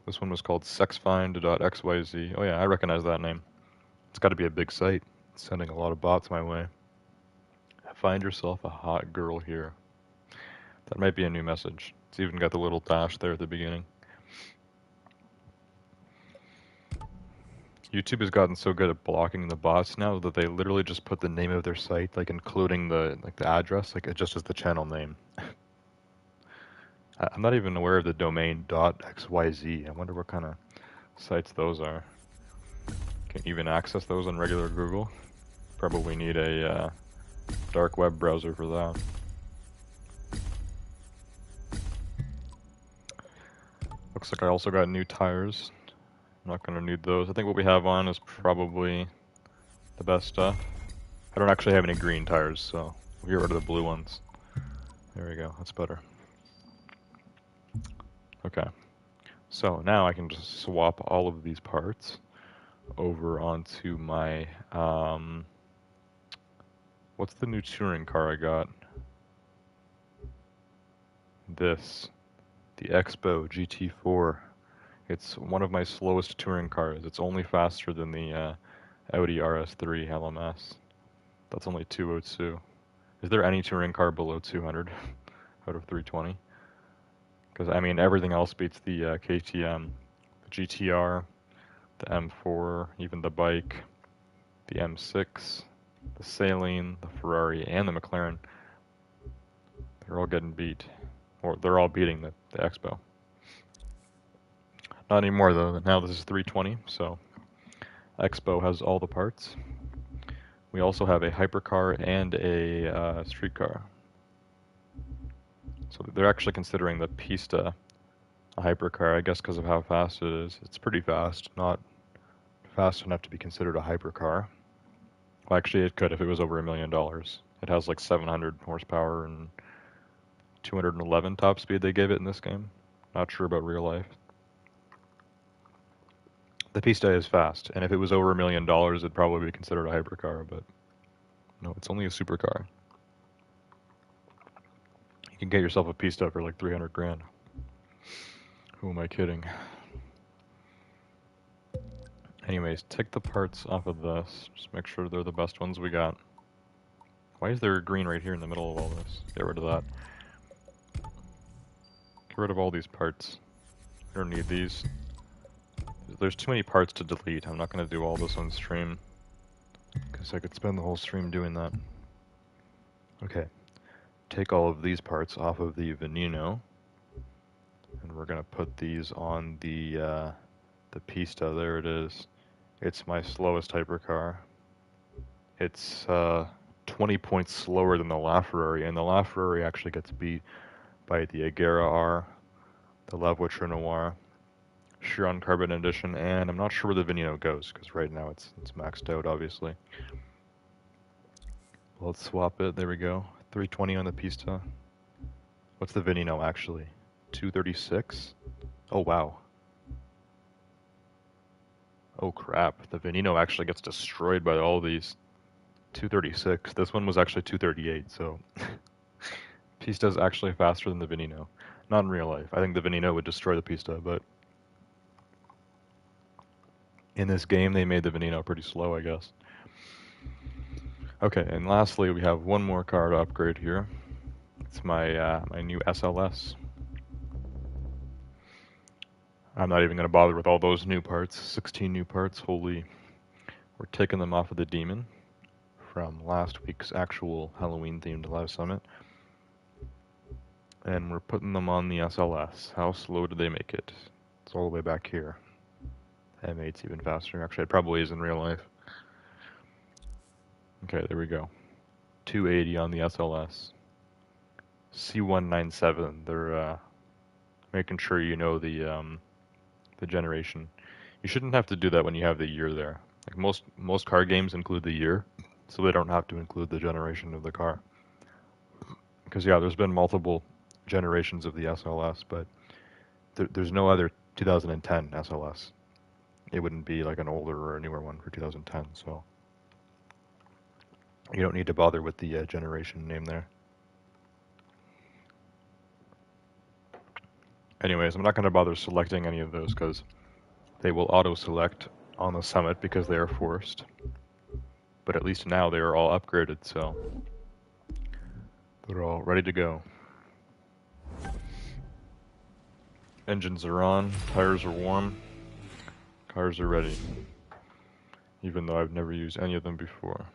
This one was called sexfind.xyz. Oh yeah, I recognize that name. It's got to be a big site. It's sending a lot of bots my way. Find yourself a hot girl here. That might be a new message. It's even got the little dash there at the beginning. YouTube has gotten so good at blocking the bots now that they literally just put the name of their site, like including the address, like it just as the channel name. I'm not even aware of the domain .xyz. I wonder what kind of sites those are. Can you even access those on regular Google? Probably need a dark web browser for that. Looks like I also got new tires. I'm not going to need those. I think what we have on is probably the best stuff. I don't actually have any green tires, so we'll get rid of the blue ones. There we go. That's better. Okay. So now I can just swap all of these parts over onto my, what's the new touring car I got? This, the Expo GT4. It's one of my slowest touring cars. It's only faster than the Audi RS3 LMS. That's only 202. Is there any touring car below 200 out of 320? Because, I mean, everything else beats the KTM, the GTR, the M4, even the bike, the M6, the Saleen, the Ferrari, and the McLaren. They're all getting beat. Or they're all beating the Expo. Not anymore, though. Now this is 320, so Expo has all the parts. We also have a hypercar and a streetcar. So they're actually considering the Pista a hypercar, I guess because of how fast it is. It's pretty fast, not fast enough to be considered a hypercar. Well, actually, it could if it was over $1 million. It has like 700 horsepower and 211 top speed they gave it in this game. Not sure about real life. The Pista is fast, and if it was over $1 million, it'd probably be considered a hypercar, but no, it's only a supercar. can get yourself a Pista for like 300 grand. Who am I kidding? Anyways, take the parts off of this. Just make sure they're the best ones we got. Why is there green right here in the middle of all this? Get rid of that. Get rid of all these parts. I don't need these. There's too many parts to delete. I'm not going to do all this on stream, because I could spend the whole stream doing that. Okay. Take all of these parts off of the Veneno, and we're going to put these on the Pista. There it is. It's my slowest hypercar. It's 20 points slower than the LaFerrari, and the LaFerrari actually gets beat by the Agera R, the La Voiture Noire, Chiron Carbon Edition, and I'm not sure where the Veneno goes, because right now it's maxed out, obviously. Well, let's swap it. There we go. 320 on the Pista. What's the Veneno, actually? 236? Oh, wow. Oh, crap. The Veneno actually gets destroyed by all these. 236. This one was actually 238, so... Pista's actually faster than the Veneno. Not in real life. I think the Veneno would destroy the Pista, but... in this game, they made the Veneno pretty slow, I guess. Okay, and lastly, we have one more car to upgrade here. It's my my new SLS. I'm not even going to bother with all those new parts. 16 new parts, holy. We're taking them off of the Demon from last week's actual Halloween-themed live summit. And we're putting them on the SLS. How slow did they make it? It's all the way back here. M8's even faster. Actually, it probably is in real life. Okay, there we go. 280 on the SLS. C197. They're making sure you know the generation. You shouldn't have to do that when you have the year there. Like most car games include the year, so they don't have to include the generation of the car. Because yeah, there's been multiple generations of the SLS, but there's no other 2010 SLS. It wouldn't be like an older or a newer one for 2010, so you don't need to bother with the generation name there. Anyways, I'm not going to bother selecting any of those because they will auto-select on the summit because they are forced. But at least now they are all upgraded, so they're all ready to go. Engines are on, tires are warm, cars are ready. Even though I've never used any of them before.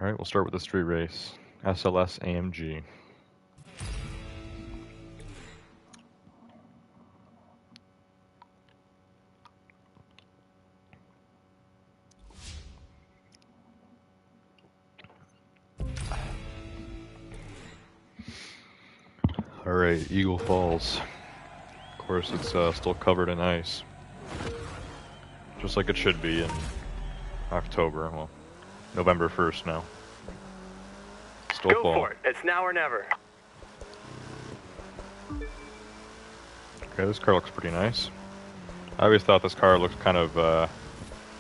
Alright, we'll start with the street race. SLS AMG. Alright, Eagle Falls. Of course, it's still covered in ice. Just like it should be in October. Well, November 1st now. Still Go fall. for it. It's now or never. Okay, this car looks pretty nice. I always thought this car looked kind of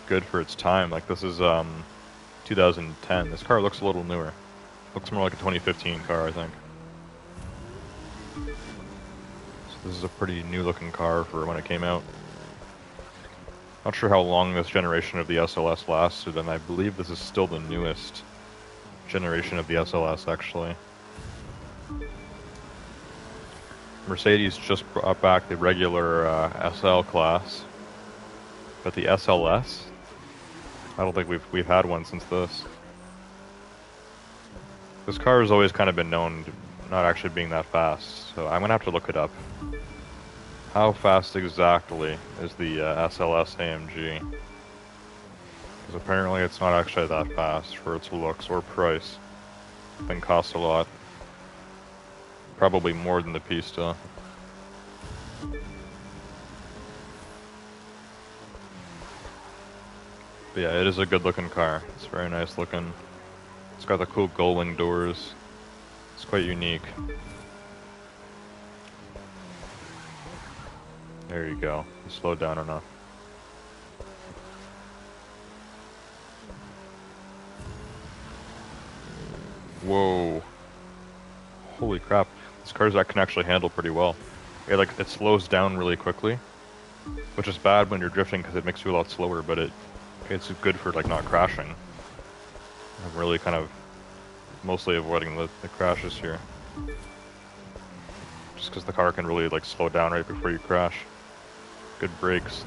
good for its time. Like, this is 2010. This car looks a little newer. Looks more like a 2015 car, I think. So this is a pretty new looking car for when it came out. Not sure how long this generation of the SLS lasted, and I believe this is still the newest generation of the SLS, actually. Mercedes just brought back the regular SL class, but the SLS, I don't think we've had one since this. This car has always kind of been known to not actually being that fast, so I'm gonna have to look it up. How fast exactly is the SLS AMG? Because apparently it's not actually that fast for its looks or price. It costs a lot. Probably more than the Pista. But yeah, it is a good looking car. It's very nice looking. It's got the cool gull-wing doors. It's quite unique. There you go. You slowed down enough. Whoa. holy crap, this car can actually handle pretty well. It slows down really quickly, which is bad when you're drifting because it makes you a lot slower, but it's good for like not crashing. I'm really kind of mostly avoiding the crashes here. Just because the car can really like slow down right before you crash. Good brakes.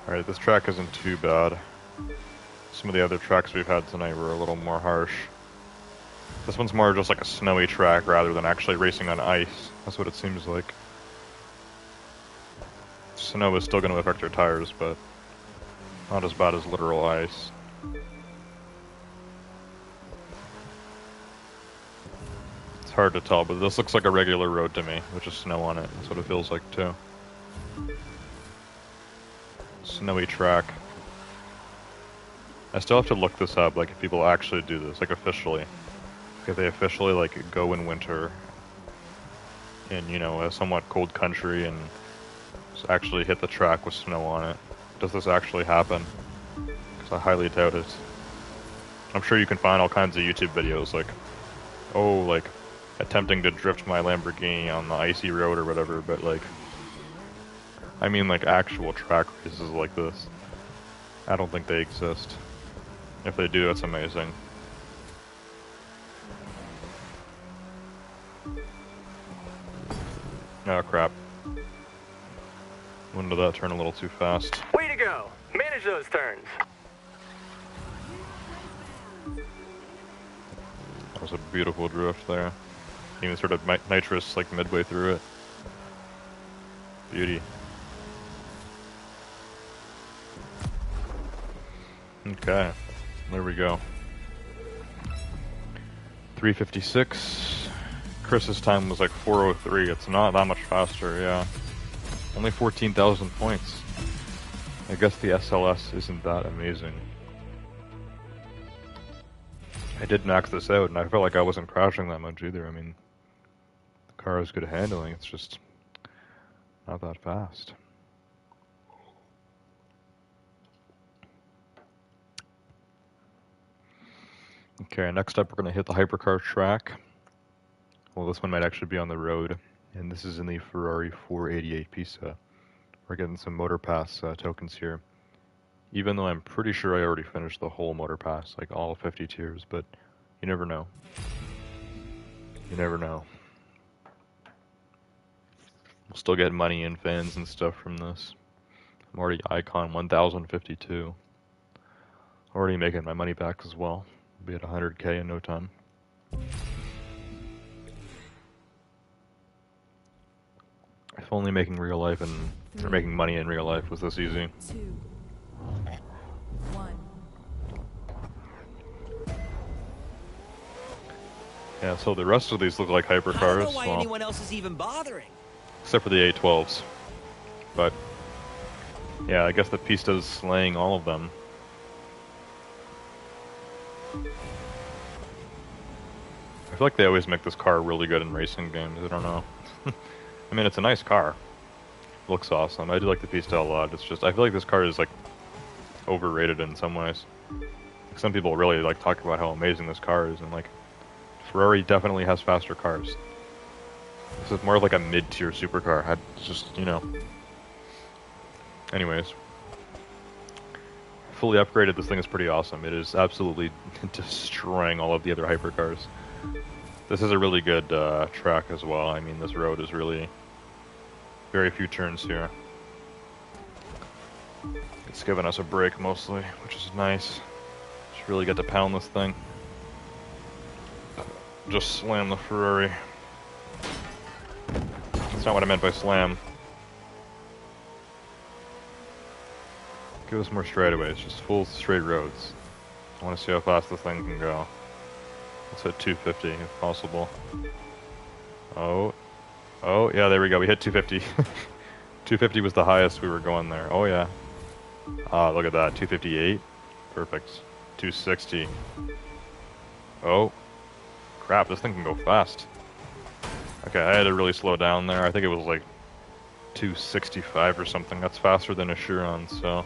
Alright, this track isn't too bad. Some of the other tracks we've had tonight were a little more harsh. This one's more just like a snowy track rather than actually racing on ice. That's what it seems like. Snow is still going to affect your tires, but not as bad as literal ice. It's hard to tell, but this looks like a regular road to me, with just snow on it. That's what it feels like too. Snowy track. I still have to look this up, like if people actually do this, like officially. If they officially like go in winter in, you know, a somewhat cold country and just actually hit the track with snow on it. Does this actually happen? Because I highly doubt it. I'm sure you can find all kinds of YouTube videos like, oh, like attempting to drift my Lamborghini on the icy road or whatever, but like, I mean like actual track races like this. I don't think they exist. If they do, that's amazing. Oh crap. Went into that turn a little too fast. Way to go! Manage those turns. That was a beautiful drift there. Even sort of nitrous like midway through it. Beauty. Okay, there we go. 3:56. Chris's time was like 4:03. It's not that much faster, yeah. Only 14,000 points. I guess the SLS isn't that amazing. I did max this out, and I felt like I wasn't crashing that much either. I mean, the car is good at handling, it's just not that fast. Okay, next up we're going to hit the hypercar track. Well, this one might actually be on the road, and this is in the Ferrari 488 Pista. We're getting some Motor Pass tokens here. Even though I'm pretty sure I already finished the whole Motor Pass, like all 50 tiers, but you never know. You never know. We'll still get money and fans and stuff from this. I'm already Icon 1052. Already making my money back as well. Be at 100k in no time. If only making real life or making money in real life was this easy. 2, 1. Yeah, so the rest of these look like hypercars. I don't know why anyone else is even bothering. Except for the A12s. But yeah, I guess the Pista's slaying all of them. I feel like they always make this car really good in racing games. I don't know. I mean, it's a nice car. Looks awesome. I do like the Pista a lot. It's just, I feel like this car is like overrated in some ways. Like, some people really like talk about how amazing this car is, and like Ferrari definitely has faster cars. This is more like a mid-tier supercar. I just, you know. Anyways. Fully upgraded, this thing is pretty awesome. It is absolutely destroying all of the other hypercars. This is a really good track as well. I mean, this road is really very few turns here. It's giving us a break mostly, which is nice. Just really get to pound this thing. Just slam the Ferrari. That's not what I meant by slam. Give us more straightaways, just full straight roads. I want to see how fast this thing can go. Let's hit 250 if possible. Oh. Oh, yeah, there we go. We hit 250. 250 was the highest we were going there. Oh, yeah. Ah, look at that. 258. Perfect. 260. Oh. Crap, this thing can go fast. Okay, I had to really slow down there. I think it was like 265 or something. That's faster than a Chiron, so...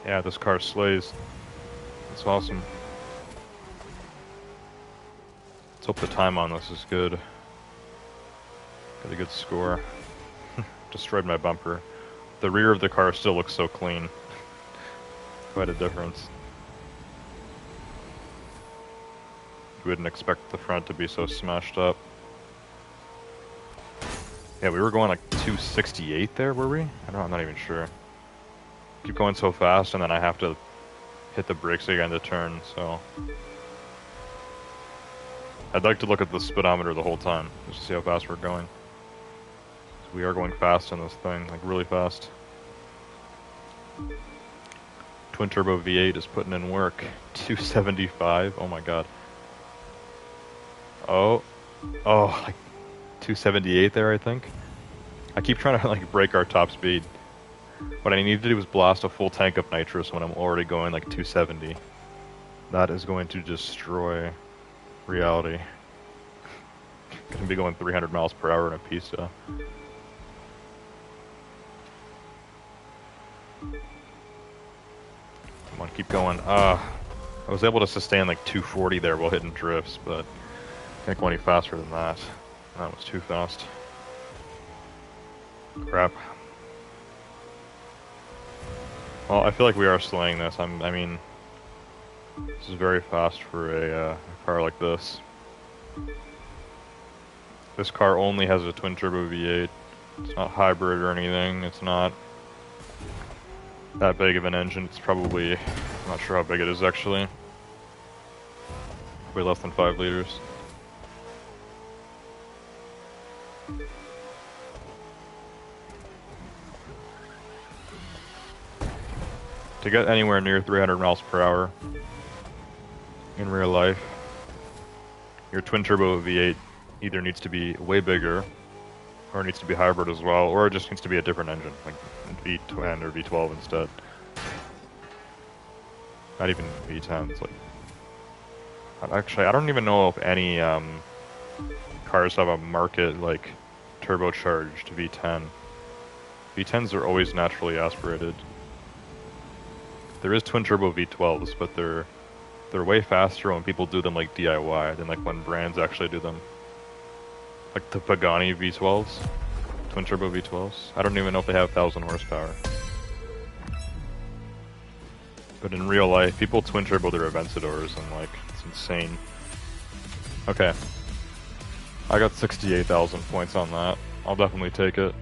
Yeah, this car slays. It's awesome. Let's hope the time on this is good. Got a good score. Destroyed my bumper. The rear of the car still looks so clean. Quite a difference. You wouldn't expect the front to be so smashed up. Yeah, we were going like 268 there, were we? I don't know, I'm not even sure. Keep going so fast and then I have to hit the brakes again to turn, so... I'd like to look at the speedometer the whole time, just to see how fast we're going. We are going fast in this thing, like really fast. Twin turbo V8 is putting in work. 275, oh my god. Oh, like 278 there, I think. I keep trying to like break our top speed. What I need to do is blast a full tank of nitrous when I'm already going like 270. That is going to destroy reality. Gonna be going 300 miles per hour in a pista. Come on, keep going. I was able to sustain like 240 there while hitting drifts, but can't go any faster than that. That was too fast. Crap. Well, I feel like we are slaying this. I mean, this is very fast for a car like this. This car only has a twin turbo V8. It's not hybrid or anything. It's not that big of an engine. It's probably, I'm not sure how big it is actually. Probably less than 5 liters. To get anywhere near 300 miles per hour in real life, your twin turbo V8 either needs to be way bigger, or it needs to be hybrid as well, or it just needs to be a different engine, like V10 or V12 instead. Not even V10s. Like, actually, I don't even know if any cars have a market like turbocharged V10. V10s are always naturally aspirated. There is twin turbo V12s, but they're way faster when people do them like DIY than like when brands actually do them. Like the Pagani V12s, twin turbo V12s. I don't even know if they have 1,000 horsepower. But in real life, people twin turbo their Aventadors and like, it's insane. Okay. I got 68,000 points on that. I'll definitely take it.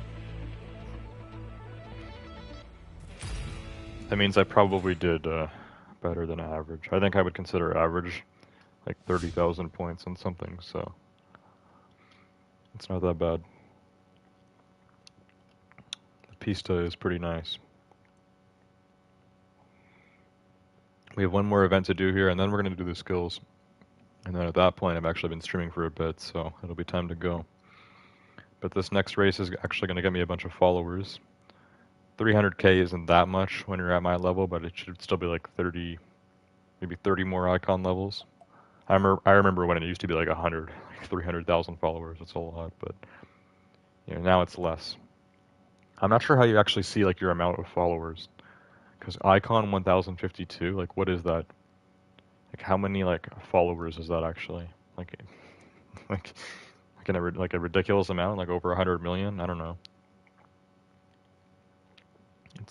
That means I probably did better than average. I think I would consider average like 30,000 points on something, so it's not that bad. The pista is pretty nice. We have one more event to do here, and then we're going to do the skills. And then at that point, I've actually been streaming for a bit, so it'll be time to go. But this next race is actually going to get me a bunch of followers. 300k isn't that much when you're at my level, but it should still be like 30, maybe 30 more icon levels. I remember when it used to be like 100, like 300,000 followers. It's a lot, but you know, now it's less. I'm not sure how you actually see like your amount of followers, because icon 1052, like what is that? Like how many like followers is that actually? Like like a ridiculous amount, like over 100 million? I don't know.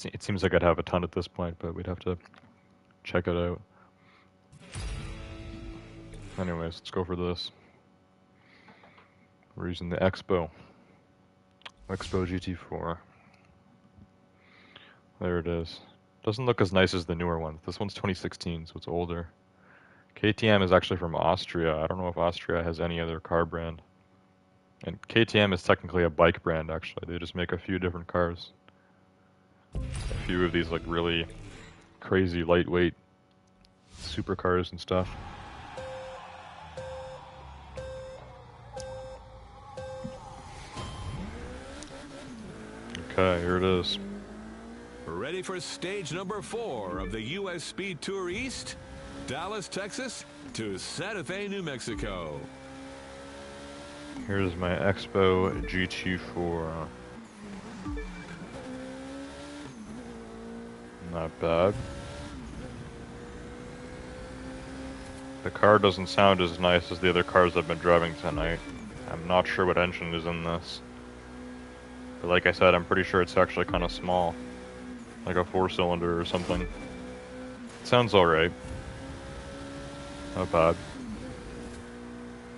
It seems like I'd have a ton at this point, but we'd have to check it out. Anyways, let's go for this. We're using the Expo GT4. There it is. Doesn't look as nice as the newer one. This one's 2016, so it's older. KTM is actually from Austria. I don't know if Austria has any other car brand. And KTM is technically a bike brand, actually. They just make a few different cars. A few of these like really crazy lightweight supercars and stuff. Okay, here it is. Ready for stage number 4 of the U.S. Speed Tour East? Dallas, Texas to Santa Fe, New Mexico. Here's my Expo GT4. Not bad. The car doesn't sound as nice as the other cars I've been driving tonight. I'm not sure what engine is in this. But like I said, I'm pretty sure it's actually kind of small. Like a 4-cylinder or something. It sounds alright. Not bad.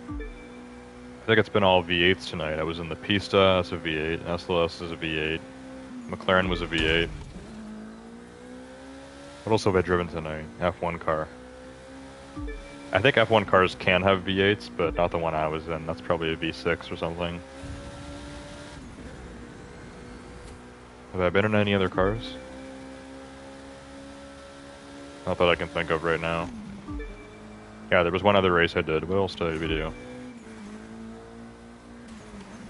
I think it's been all V8s tonight. I was in the Pista, that's a V8. SLS is a V8. McLaren was a V8. What else have I driven tonight? F1 car. I think F1 cars can have V8s, but not the one I was in. That's probably a V6 or something. Have I been in any other cars? Not that I can think of right now. Yeah, there was one other race I did. What else did I do?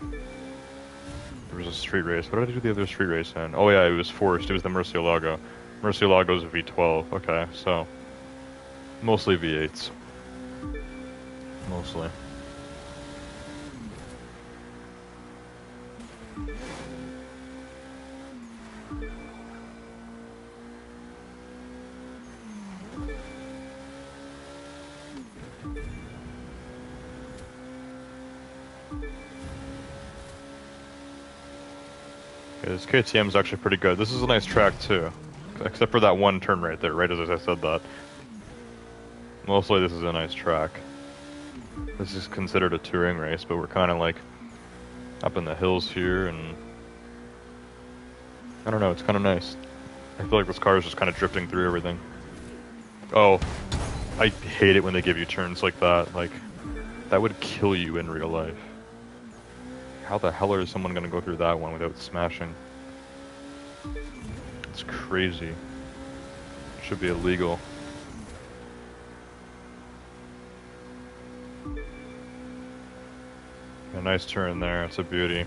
There was a street race. What did I do the other street race in? Oh yeah, it was forced. It was the Murcielago. Murcielago's a V12. Okay, so mostly V8s. Mostly. Okay, this KTM is actually pretty good. This is a nice track too. Except for that one turn right there, right as I said that. Mostly this is a nice track. This is considered a touring race, but we're kind of like up in the hills here, and I don't know, it's kind of nice. I feel like this car is just kind of drifting through everything. Oh, I hate it when they give you turns like that. Like, that would kill you in real life. How the hell is someone going to go through that one without smashing? It's crazy. It should be illegal. A nice turn there, it's a beauty.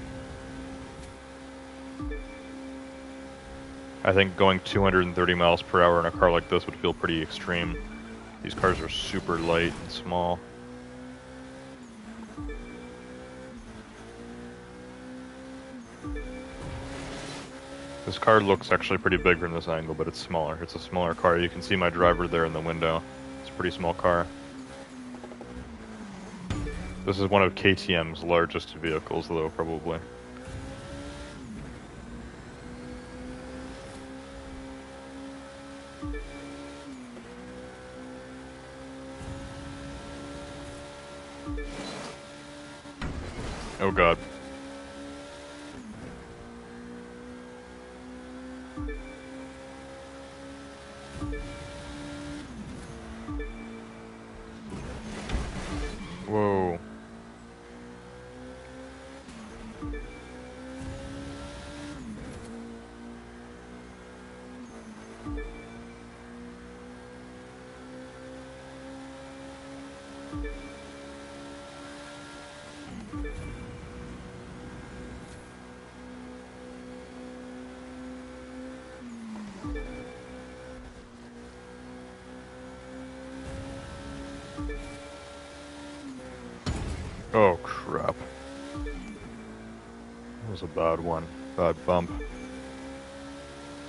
I think going 230 miles per hour in a car like this would feel pretty extreme. These cars are super light and small. This car looks actually pretty big from this angle, but it's smaller. It's a smaller car. You can see my driver there in the window. It's a pretty small car. This is one of KTM's largest vehicles, though, probably. Oh god. Whoa. Oh crap. That was a bad one. Bad bump.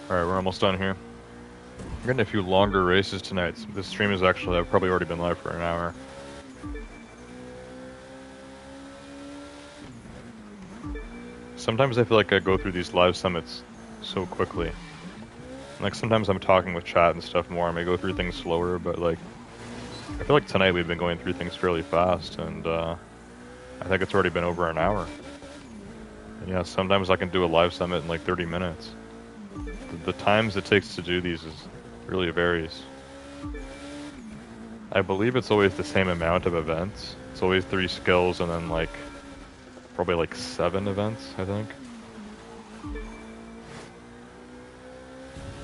Alright, we're almost done here. We're getting a few longer races tonight. This stream is actually, I've probably already been live for an hour. Sometimes I feel like I go through these live summits so quickly. Like sometimes I'm talking with chat and stuff more, I may go through things slower, but like, I feel like tonight we've been going through things fairly fast, and I think it's already been over an hour. And yeah, sometimes I can do a live summit in like 30 minutes. The times it takes to do these really varies. I believe it's always the same amount of events. It's always 3 skills and then like, probably like 7 events, I think.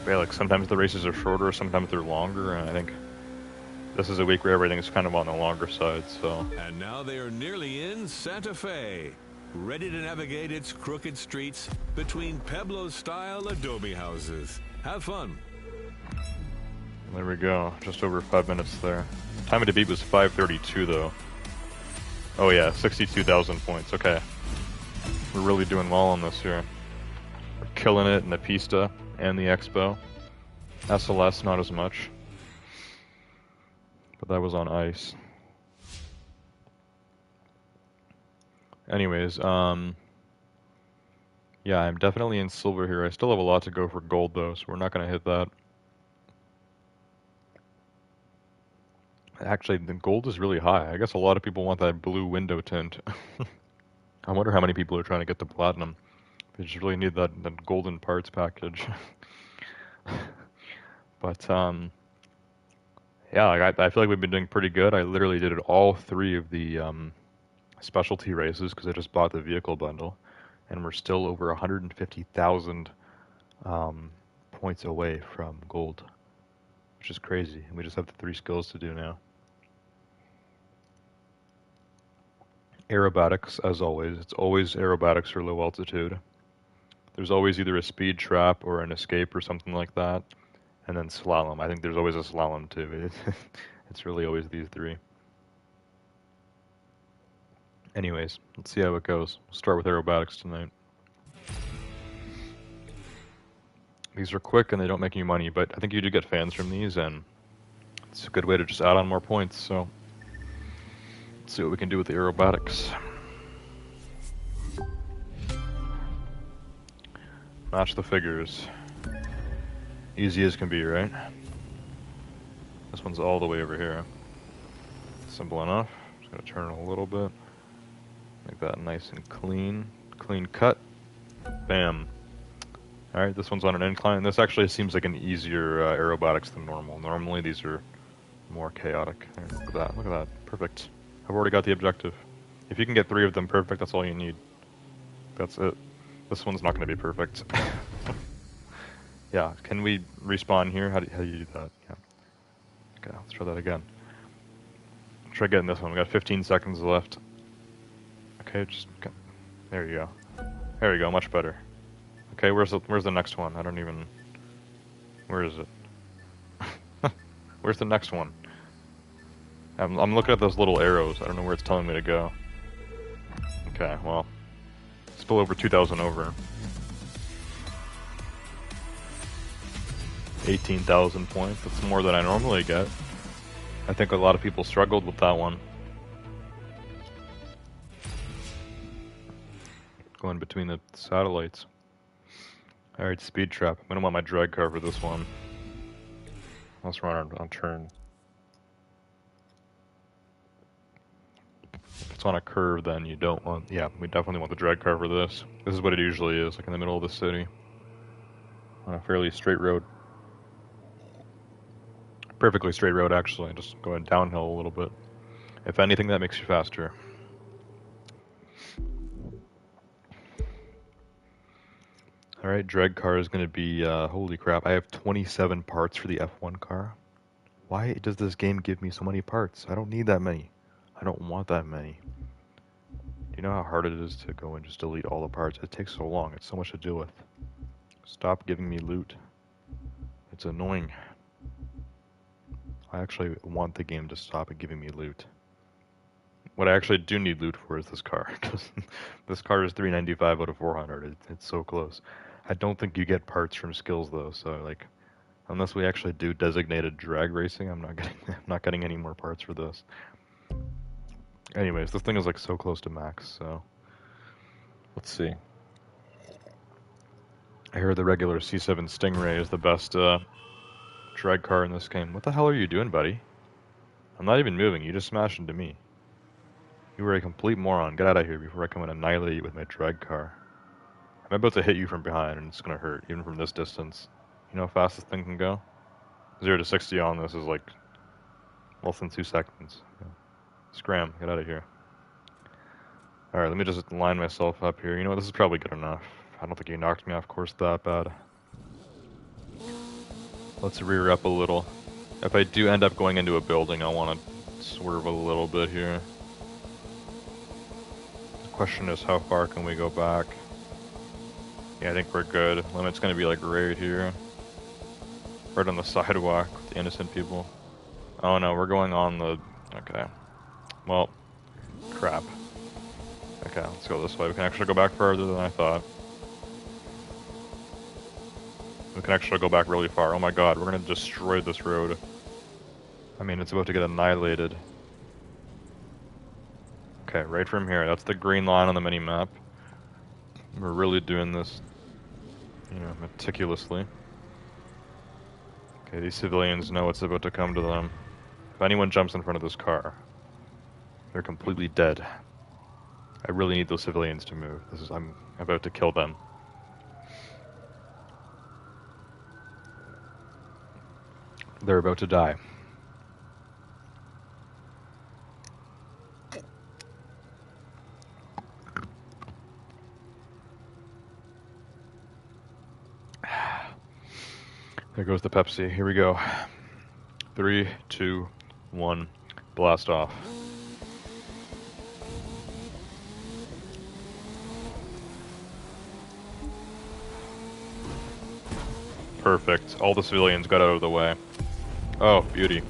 But yeah, like sometimes the races are shorter, sometimes they're longer, and I think this is a week where everything's kind of on the longer side, so. And now they are nearly in Santa Fe. ready to navigate its crooked streets between Pueblo-style adobe houses. Have fun. There we go. Just over 5 minutes there. Time to beat was 5:32 though. Oh yeah, 62,000 points. Okay. We're really doing well on this here. We're killing it in the Pista and the Expo. SLS, not as much. But that was on ice. Anyways, yeah, I'm definitely in silver here. I still have a lot to go for gold though, so we're not going to hit that. Actually, the gold is really high. I guess a lot of people want that blue window tint. I wonder how many people are trying to get to platinum. They just really need that golden parts package. But, yeah, I feel like we've been doing pretty good. I literally did all 3 of the specialty races because I just bought the vehicle bundle. And we're still over 150,000 points away from gold, which is crazy. And we just have the 3 skills to do now. Aerobatics, as always. It's always aerobatics or low altitude. There's always either a speed trap or an escape or something like that. And then slalom. I think there's always a slalom too. It's really always these 3. Anyways, let's see how it goes. We'll start with aerobatics tonight. These are quick and they don't make you money, but I think you do get fans from these, and it's a good way to just add on more points. So let's see what we can do with the aerobatics. Match the figures. Easy as can be, right? This one's all the way over here. Simple enough. Just gotta turn it a little bit. Make that nice and clean. Clean cut. Bam. Alright, this one's on an incline. This actually seems like an easier aerobatics than normal. Normally these are more chaotic. There, look at that. Look at that. Perfect. I've already got the objective. If you can get 3 of them perfect, that's all you need. That's it. This one's not going to be perfect. Yeah, can we respawn here? How do you do that? Yeah. Okay, let's try that again. Try getting this one. We got 15 seconds left. Okay, there you go. There you go, much better. Okay, where's the next one? I don't even... Where is it? Where's the next one? I'm looking at those little arrows. I don't know where it's telling me to go. Okay, well... Still over 2,000 over. 18,000 points. That's more than I normally get. I think a lot of people struggled with that one. Going between the satellites. Alright, speed trap. I'm gonna want my drag car for this one. Let's run on turn. If it's on a curve, then you don't want... Yeah, we definitely want the drag car for this. This is what it usually is, like in the middle of the city. On a fairly straight road. Perfectly straight road, actually. Just going downhill a little bit. If anything, that makes you faster. Alright, drag car is going to be... holy crap, I have 27 parts for the F1 car. Why does this game give me so many parts? I don't need that many. I don't want that many. Do you know how hard it is to go and just delete all the parts? It takes so long. It's so much to deal with. Stop giving me loot. It's annoying. I actually want the game to stop giving me loot. What I actually do need loot for is this car. This car is 395 out of 400. It's so close. I don't think you get parts from skills though, so like, unless we actually do designated drag racing, I'm not getting any more parts for this. Anyways, this thing is like so close to max, so let's see. I heard the regular C7 Stingray is the best drag car in this game. What the hell are you doing, buddy? I'm not even moving. You just smashed into me. You were a complete moron. Get out of here before I come and annihilate you with my drag car. I'm about to hit you from behind, and it's gonna hurt, even from this distance. You know how fast this thing can go? 0 to 60 on this is like less than 2 seconds. Yeah. Scram, get out of here. Alright, let me just line myself up here. You know what, this is probably good enough. I don't think he knocked me off course that bad. Let's rear up a little. If I do end up going into a building, I want to swerve a little bit here. Question is, how far can we go back? Yeah, I think we're good. Limit's gonna be like right here. Right on the sidewalk with the innocent people. Oh no, we're going on the... Okay. Well, crap. Okay, let's go this way. We can actually go back further than I thought. We can actually go back really far. Oh my god, we're gonna destroy this road. I mean, it's about to get annihilated. Okay, right from here. That's the green line on the mini-map. We're really doing this, you know, meticulously. Okay, these civilians know what's about to come to them. If anyone jumps in front of this car, they're completely dead. I really need those civilians to move. I'm about to kill them. They're about to die. There goes the Pepsi. Here we go. 3, 2, 1, blast off. Perfect. All the civilians got out of the way. Oh, beauty.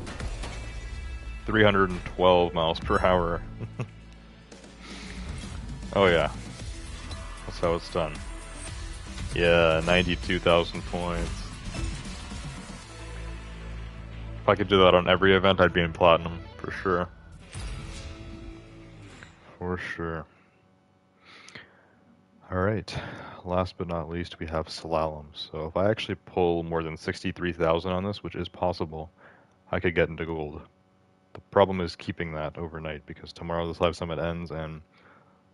312 miles per hour. Oh yeah. That's how it's done. Yeah, 92,000 points. If I could do that on every event, I'd be in platinum, for sure. For sure. Alright, last but not least, we have slalom. So if I actually pull more than 63,000 on this, which is possible, I could get into gold. The problem is keeping that overnight, because tomorrow this live summit ends, and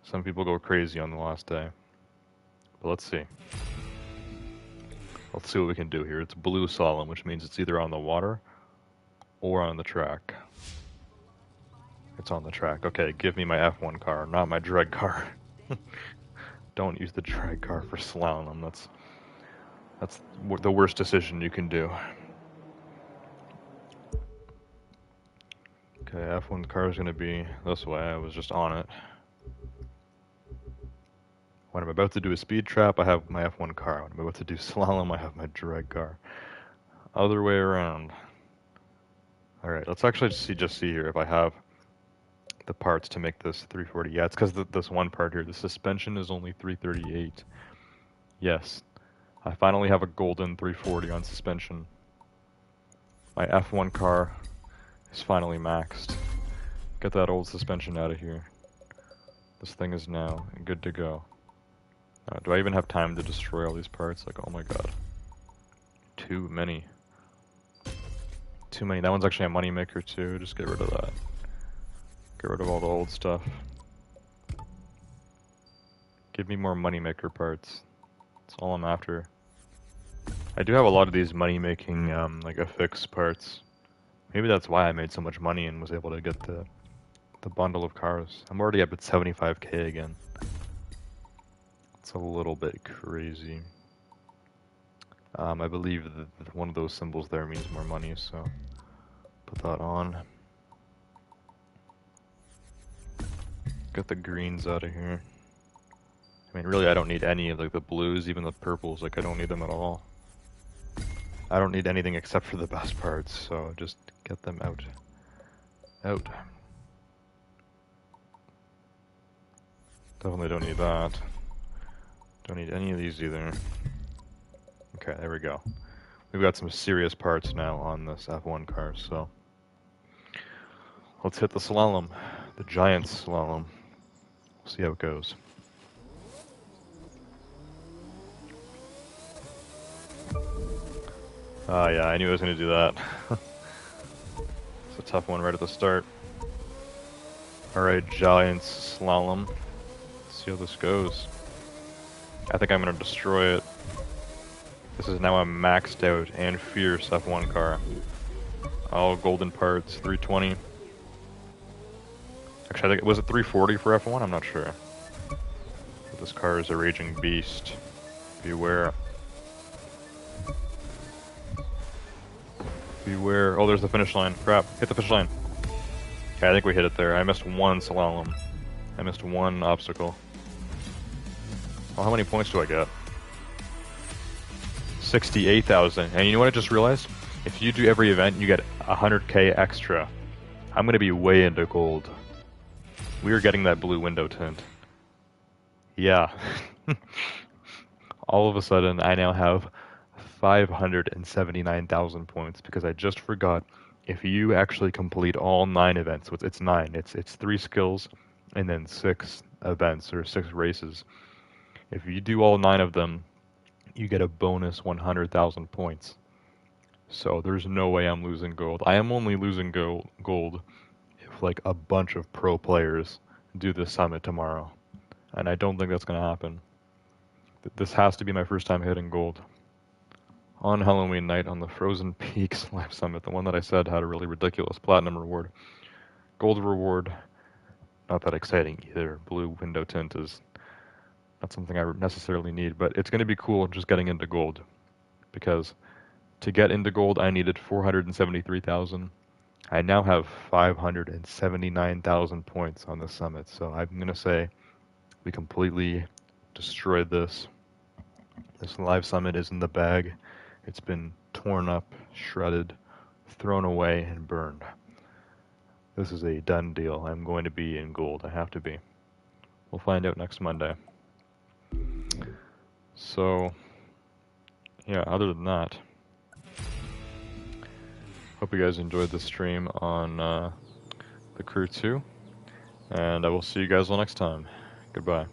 some people go crazy on the last day. But let's see. Let's see what we can do here. It's blue slalom, which means it's either on the water or on the track. It's on the track. Okay, give me my F1 car, not my drag car. Don't use the drag car for slalom. That's the worst decision you can do. Okay, F1 car is going to be this way. I was just on it. When I'm about to do a speed trap, I have my F1 car. When I'm about to do slalom, I have my drag car. Other way around. Alright, let's actually just see here if I have the parts to make this 340. Yeah, it's because this one part here, the suspension is only 338. Yes, I finally have a golden 340 on suspension. My F1 car is finally maxed. Get that old suspension out of here. This thing is now good to go. Do I even have time to destroy all these parts? Like, oh my god. Too many. Too many. That one's actually a moneymaker too. Just get rid of that. Get rid of all the old stuff. Give me more moneymaker parts. That's all I'm after. I do have a lot of these money-making, like, affix parts. Maybe that's why I made so much money and was able to get the bundle of cars. I'm already up at 75k again. It's a little bit crazy. I believe that one of those symbols there means more money, so put that on. Get the greens out of here. I mean, really, I don't need any of like the blues, even the purples. Like, I don't need them at all. I don't need anything except for the best parts, so just get them out. Out. Definitely don't need that. Don't need any of these either. Okay, there we go. We've got some serious parts now on this F1 car, so let's hit the slalom, the giant slalom. See how it goes. Ah, yeah, I knew I was going to do that. It's a tough one right at the start. Alright, giant slalom. Let's see how this goes. I think I'm going to destroy it. This is now a maxed out and fierce F1 car. All golden parts, 320. Actually, I think, was it 340 for F1? I'm not sure. But this car is a raging beast. Beware. Beware. Oh, there's the finish line. Crap. Hit the finish line. Okay, I think we hit it there. I missed one slalom. I missed one obstacle. Well, how many points do I get? 68,000. And you know what I just realized? If you do every event, you get 100k extra. I'm gonna be way into gold. We are getting that blue window tint. Yeah. All of a sudden, I now have 579,000 points because I just forgot if you actually complete all 9 events, it's 9, it's 3 skills and then 6 events or 6 races. If you do all 9 of them, you get a bonus 100,000 points. So there's no way I'm losing gold. I am only losing gold if like a bunch of pro players do the summit tomorrow. And I don't think that's going to happen. This has to be my first time hitting gold. On Halloween night on the Frozen Peaks Live Summit, the one that I said had a really ridiculous platinum reward. Gold reward, not that exciting either. Blue window tint is not something I necessarily need, but it's going to be cool just getting into gold. Because to get into gold, I needed 473,000. I now have 579,000 points on the summit, so I'm going to say we completely destroyed this. This live summit is in the bag. It's been torn up, shredded, thrown away, and burned. This is a done deal. I'm going to be in gold. I have to be. We'll find out next Monday. So, yeah, other than that, hope you guys enjoyed the stream on the Crew 2, and I will see you guys all next time. Goodbye.